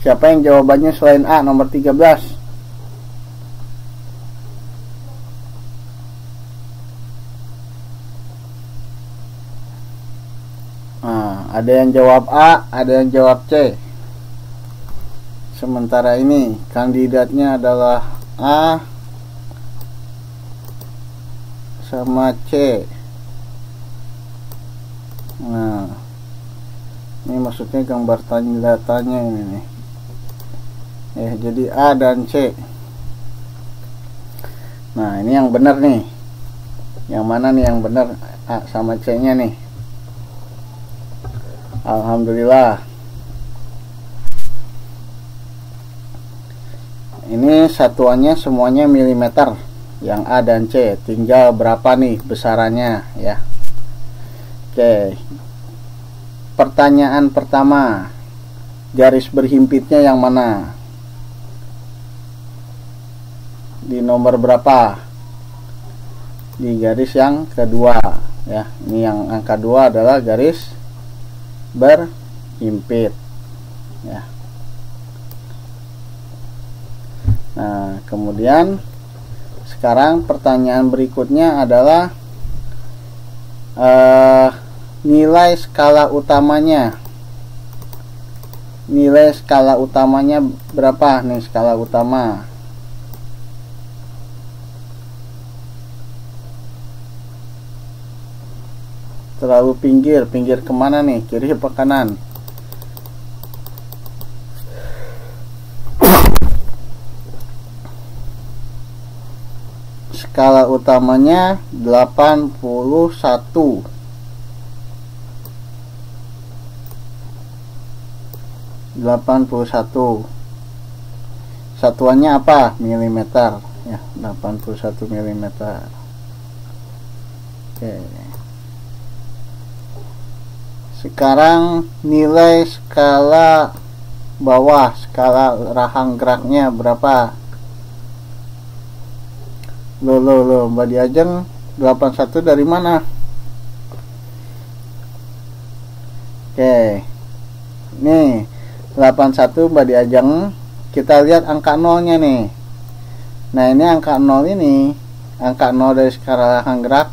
Siapa yang jawabannya selain A nomor 13? Nah, ada yang jawab A, ada yang jawab C. Sementara ini kandidatnya adalah A sama C. Nah, ini maksudnya gambar tanda tanya ini nih. Jadi A dan C. Nah, ini yang benar nih. Yang mana nih yang benar? A sama C nya nih. Alhamdulillah. Ini satuannya semuanya milimeter, yang A dan C. Tinggal berapa nih besarannya ya. Oke. Pertanyaan pertama, garis berhimpitnya yang mana? Di nomor berapa? Di garis yang kedua ya. Ini yang angka 2 adalah garis berhimpit ya. Nah, kemudian sekarang pertanyaan berikutnya adalah nilai skala utamanya. Nilai skala utamanya berapa nih skala utama? Terlalu pinggir kemana nih, kiri apa kanan? Skala utamanya 81. Satuannya apa? Milimeter ya, 81 milimeter. Oke. Sekarang nilai skala bawah, skala rahang geraknya berapa? Loh, Mbak Diajeng 81 dari mana? Oke. Nih, 81 Mbak Diajeng, kita lihat angka nolnya nih. Nah, ini angka 0 ini, angka 0 dari skala rahang gerak.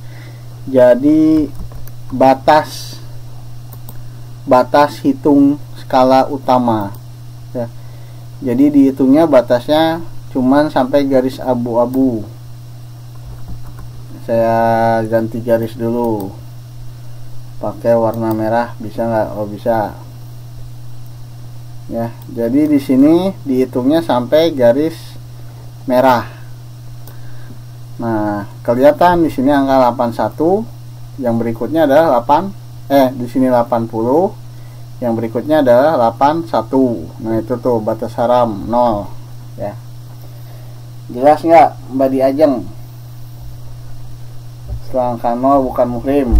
Jadi batas hitung skala utama ya. Jadi dihitungnya batasnya cuman sampai garis abu-abu. Saya ganti garis dulu, pakai warna merah, bisa nggak? Oh, bisa ya. Jadi di sini dihitungnya sampai garis merah. Nah, kelihatan di sini angka 81, yang berikutnya adalah di sini 80, yang berikutnya adalah 81. Nah, itu tuh batas haram 0 ya. Jelas nggak Mbak Diajeng? Setelah angka 0 bukan muhrim.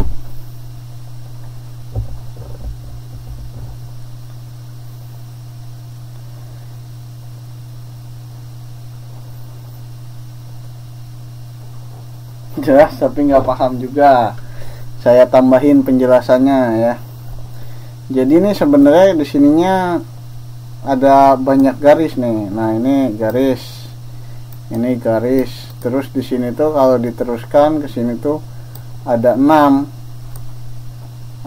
Jelas tapi nggak paham juga. Saya tambahin penjelasannya ya. Jadi ini sebenarnya di sininya ada banyak garis nih. Nah, ini garis. Ini garis. Terus di sini tuh kalau diteruskan ke sini tuh ada 6.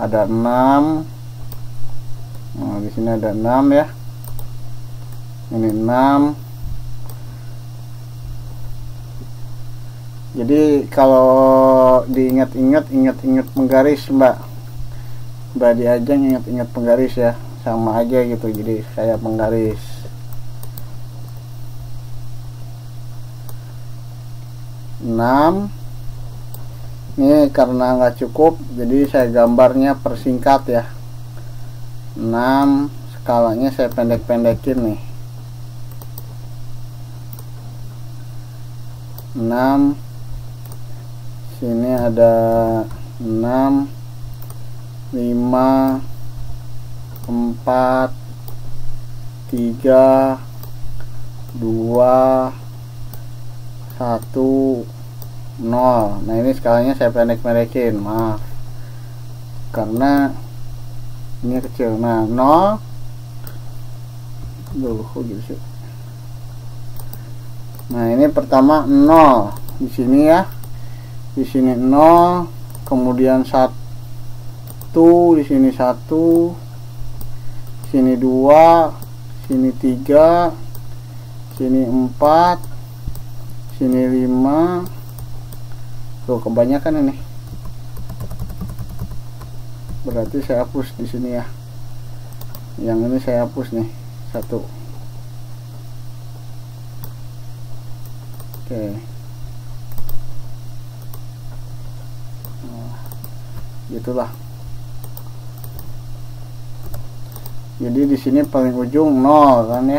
Ada 6. Nah, di sini ada 6 ya. Ini 6. Jadi kalau diingat-ingat penggaris Mbak Diajeng, ingat penggaris ya, sama aja gitu. Jadi saya penggaris. Ini karena nggak cukup, jadi saya gambarnya persingkat ya. 6 skalanya saya pendek-pendekin nih. 6 sini ada 6, 5, 4, 3, 2, 1, 0. Nah, ini skalanya saya pendek-pendekin, maaf, karena ini kecil. Nah, 0. Kok gitu sih? Nah, ini pertama 0 di sini ya. Di sini 0, kemudian 1, di sini 1, sini 2, sini 3, sini 4, sini 5. Tuh, kebanyakan ini. Berarti saya hapus di sini ya. Yang ini saya hapus nih, 1. Oke. Gitulah. Jadi di sini paling ujung 0 kan ya.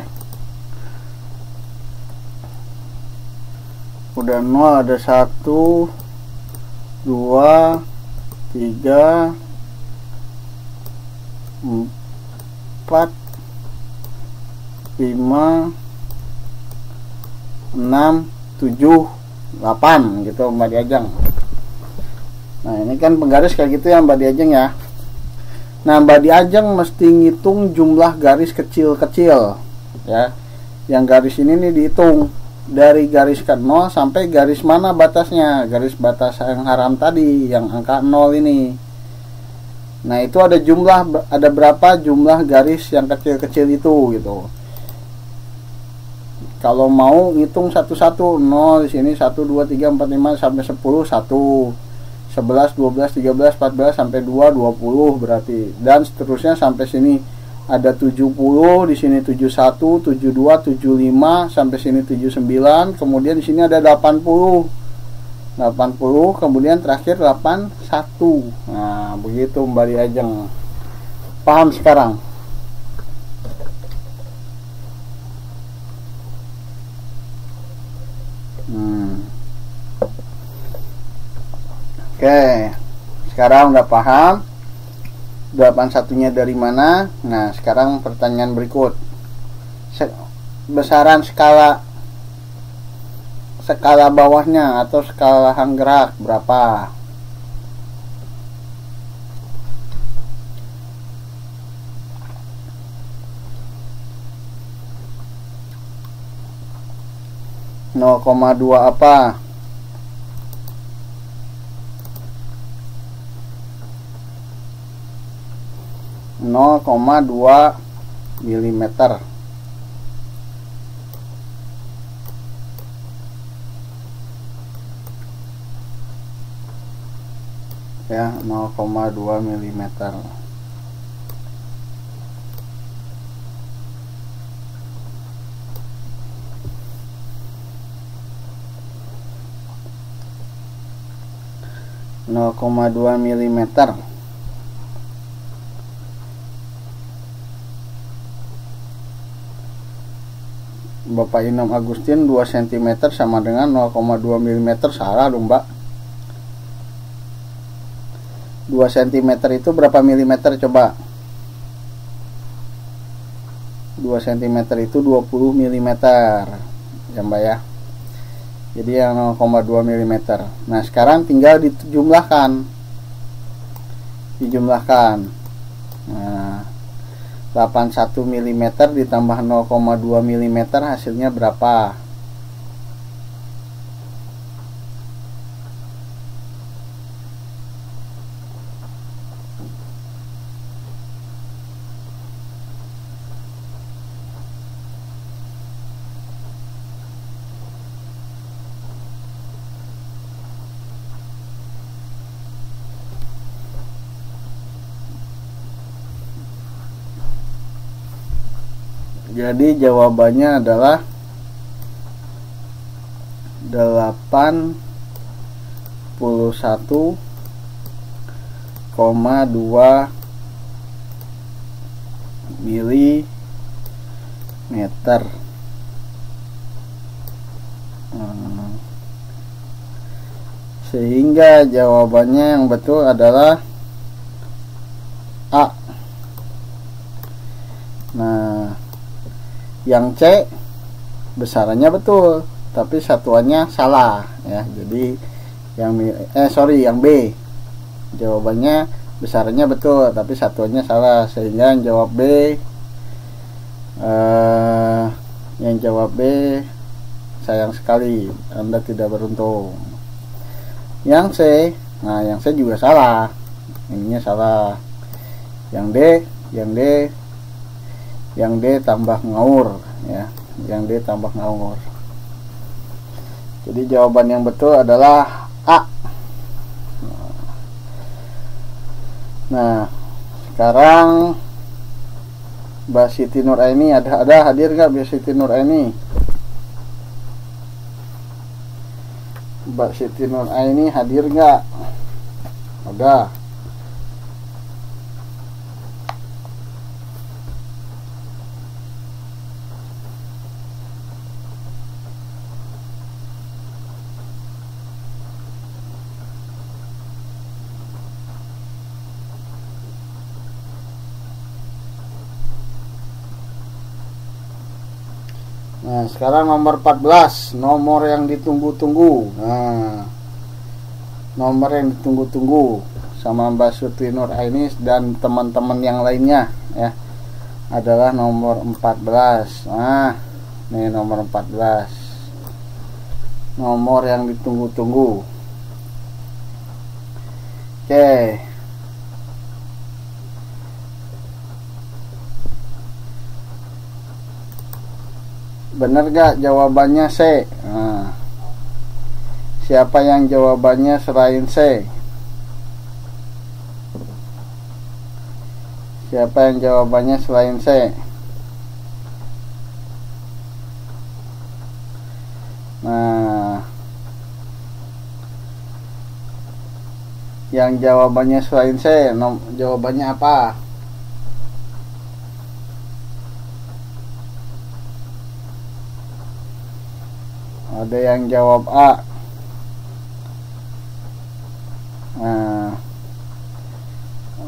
Udah 0, ada 1 2 3 4 5 6 7 8 gitu Mbak Diajeng. Nah ini kan penggaris kayak gitu ya Mbak Diajeng ya. Nah Mbak Diajeng mesti ngitung jumlah garis kecil-kecil ya. Yang garis ini nih dihitung dari garis ke 0 sampai garis mana batasnya, garis batas yang haram tadi yang angka 0 ini. Nah itu ada jumlah, ada berapa jumlah garis yang kecil-kecil itu gitu. Kalau mau ngitung satu-satu, 0 di sini 1 2 3 4 5 sampai 10 1 11 12 13 14 sampai 2 20 berarti, dan seterusnya sampai sini ada 70, di sini 71 72 75 sampai sini 79, kemudian di sini ada 80 kemudian terakhir 81. Nah begitu Mbak Diajeng, paham sekarang? Oke, sekarang udah paham 81-nya dari mana. Nah sekarang pertanyaan berikut, besaran skala bawahnya atau skala hanggerak berapa? Nol koma dua apa? 0,2 milimeter. Ya, 0,2 milimeter. (0,2 milimeter). Bapak Inom Agustin 2 cm sama dengan 0,2 mm. Salah dong Mbak. 2 cm itu berapa milimeter coba? 2 cm itu 20 mm ya Mbak ya. Jadi yang 0,2 mm. Nah sekarang tinggal dijumlahkan. Nah 81 mm ditambah 0,2 mm hasilnya berapa? Jadi jawabannya adalah 81,2 milimeter. Sehingga jawabannya yang betul adalah A. Nah yang C besarannya betul tapi satuannya salah ya. Jadi yang B jawabannya besarannya betul tapi satuannya salah, sehingga yang jawab B sayang sekali Anda tidak beruntung. Yang C, nah yang C juga salah, ininya salah. Yang D tambah ngawur ya, yang D tambah ngawur. Jadi jawaban yang betul adalah A. Nah sekarang Mbak Siti Nuraini ada hadir nggak Mbak Siti Nuraini? Mbak Siti Nuraini hadir nggak? Ada. Nah, sekarang nomor 14, nomor yang ditunggu-tunggu. Nah, nomor yang ditunggu-tunggu sama Mbak Sutri Nuraini dan teman-teman yang lainnya ya, adalah nomor 14. Nah, ini nomor 14. Nomor yang ditunggu-tunggu. Oke. Bener gak jawabannya C? Nah, siapa yang jawabannya selain C? Siapa yang jawabannya selain C? Nah, yang jawabannya selain C, jawabannya apa? Ada yang jawab A. Nah,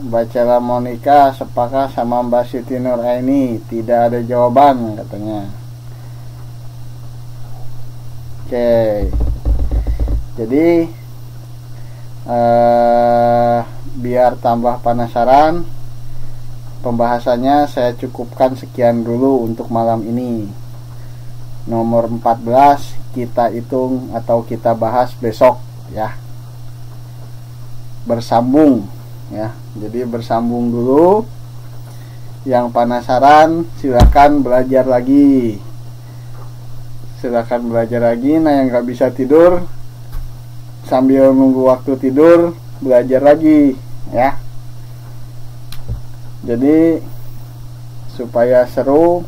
Mbak Monica sepakat sama Mbak Siti Nuraini, tidak ada jawaban katanya. Oke. Jadi biar tambah penasaran, pembahasannya saya cukupkan sekian dulu untuk malam ini. Nomor 14 kita hitung atau kita bahas besok ya. Bersambung ya. Jadi bersambung dulu. Yang penasaran silakan belajar lagi. Silakan belajar lagi. Nah, yang nggak bisa tidur sambil nunggu waktu tidur belajar lagi ya. Jadi supaya seru,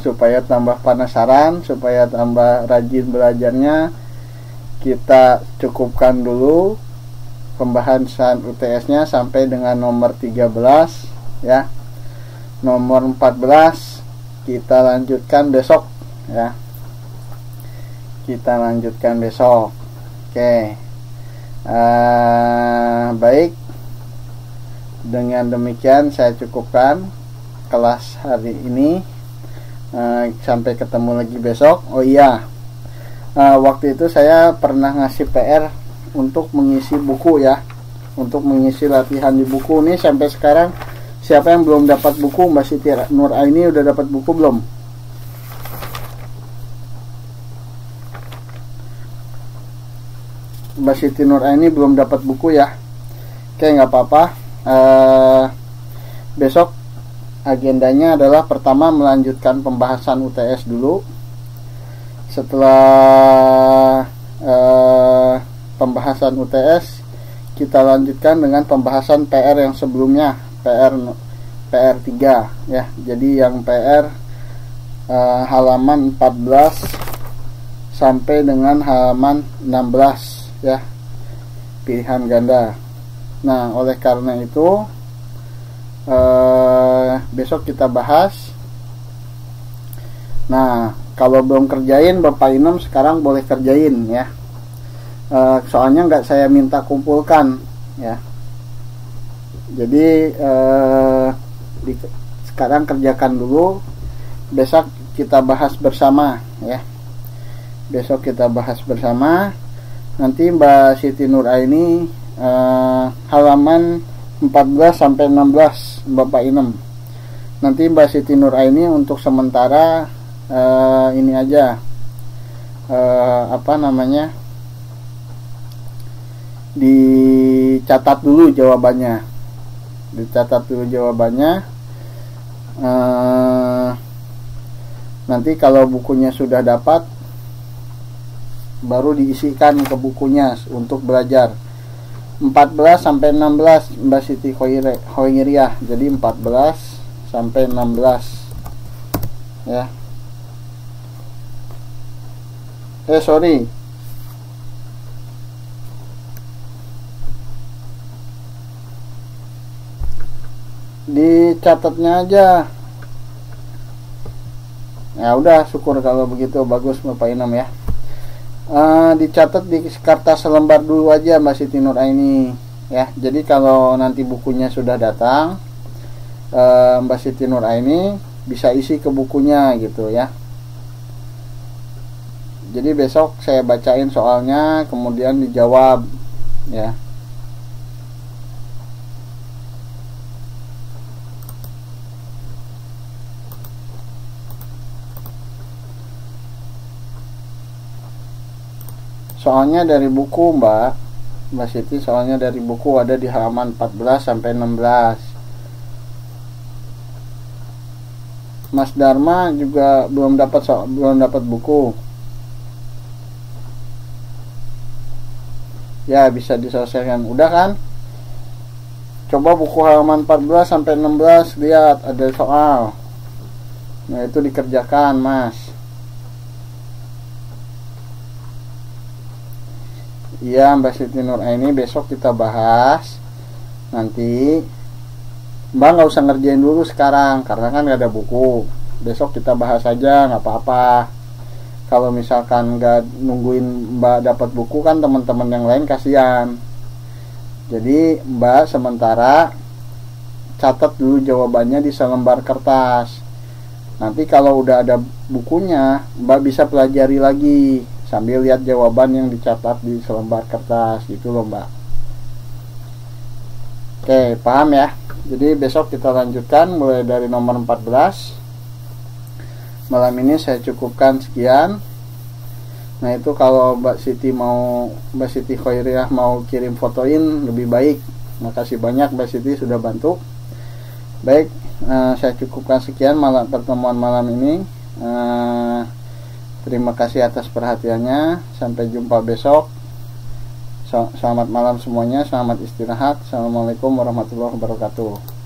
supaya tambah penasaran, supaya tambah rajin belajarnya, kita cukupkan dulu pembahasan UTS-nya sampai dengan nomor 13 ya. Nomor 14 kita lanjutkan besok ya. Kita lanjutkan besok. Oke. Baik. Dengan demikian saya cukupkan kelas hari ini. Sampai ketemu lagi besok. Oh iya, waktu itu saya pernah ngasih PR untuk mengisi buku ya, untuk mengisi latihan di buku. Nih sampai sekarang siapa yang belum dapat buku? Mbak Siti Nuraini udah dapat buku belum? Mbak Siti Nuraini belum dapat buku ya. Oke, nggak apa-apa. Besok agendanya adalah pertama melanjutkan pembahasan UTS dulu. Setelah pembahasan UTS, kita lanjutkan dengan pembahasan PR yang sebelumnya, PR 3 ya. Jadi yang PR halaman 14 sampai dengan halaman 16 ya, pilihan ganda. Nah, oleh karena itu besok kita bahas. Nah, kalau belum kerjain Bapak Inem sekarang boleh kerjain ya. Soalnya nggak saya minta kumpulkan ya. Jadi sekarang kerjakan dulu. Besok kita bahas bersama ya. Besok kita bahas bersama. Nanti Mbak Siti Nuraini halaman 14 sampai 16 Bapak Inem. Nanti Mbak Siti Nuraini untuk sementara ini aja dicatat dulu jawabannya. Nanti kalau bukunya sudah dapat baru diisikan ke bukunya untuk belajar. 14 sampai 16 Mbak Siti Khoiriyah. Jadi 14 sampai 16 ya. Sorry, dicatatnya aja. Ya udah, syukur kalau begitu, bagus Bapak Inem ya. Dicatat di kertas selembar dulu aja Mbak Siti Nuraini ya. Jadi kalau nanti bukunya sudah datang, Mbak Siti Nuraini bisa isi ke bukunya gitu ya. Jadi besok saya bacain soalnya kemudian dijawab ya. Soalnya dari buku Mbak Siti, soalnya dari buku ada di halaman 14 sampai 16. Mas Dharma juga belum dapat buku. Ya, bisa diselesaikan. Udah kan? Coba buku halaman 14 sampai 16, lihat ada soal. Nah, itu dikerjakan, Mas. Iya, Mbak Siti Nuraini, besok kita bahas. Nanti Mbak nggak usah ngerjain dulu sekarang karena kan nggak ada buku. Besok kita bahas aja, nggak apa-apa. Kalau misalkan nggak nungguin Mbak dapat buku kan teman-teman yang lain kasihan. Jadi Mbak sementara catat dulu jawabannya di selembar kertas. Nanti kalau udah ada bukunya, Mbak bisa pelajari lagi sambil lihat jawaban yang dicatat di selembar kertas gitu loh Mbak. Oke, paham ya? Jadi besok kita lanjutkan mulai dari nomor 14. Malam ini saya cukupkan sekian. Nah, itu kalau Mbak Siti Khairiyah mau kirim fotoin lebih baik. Makasih banyak Mbak Siti sudah bantu. Baik, saya cukupkan sekian pertemuan malam ini. Terima kasih atas perhatiannya. Sampai jumpa besok. Selamat malam semuanya, selamat istirahat. Assalamualaikum warahmatullahi wabarakatuh.